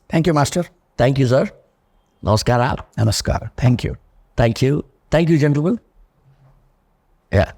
Thank you, Master. Thank you, sir. Namaskara. Namaskar. Thank you. Thank you. Thank you, gentlemen. Yeah.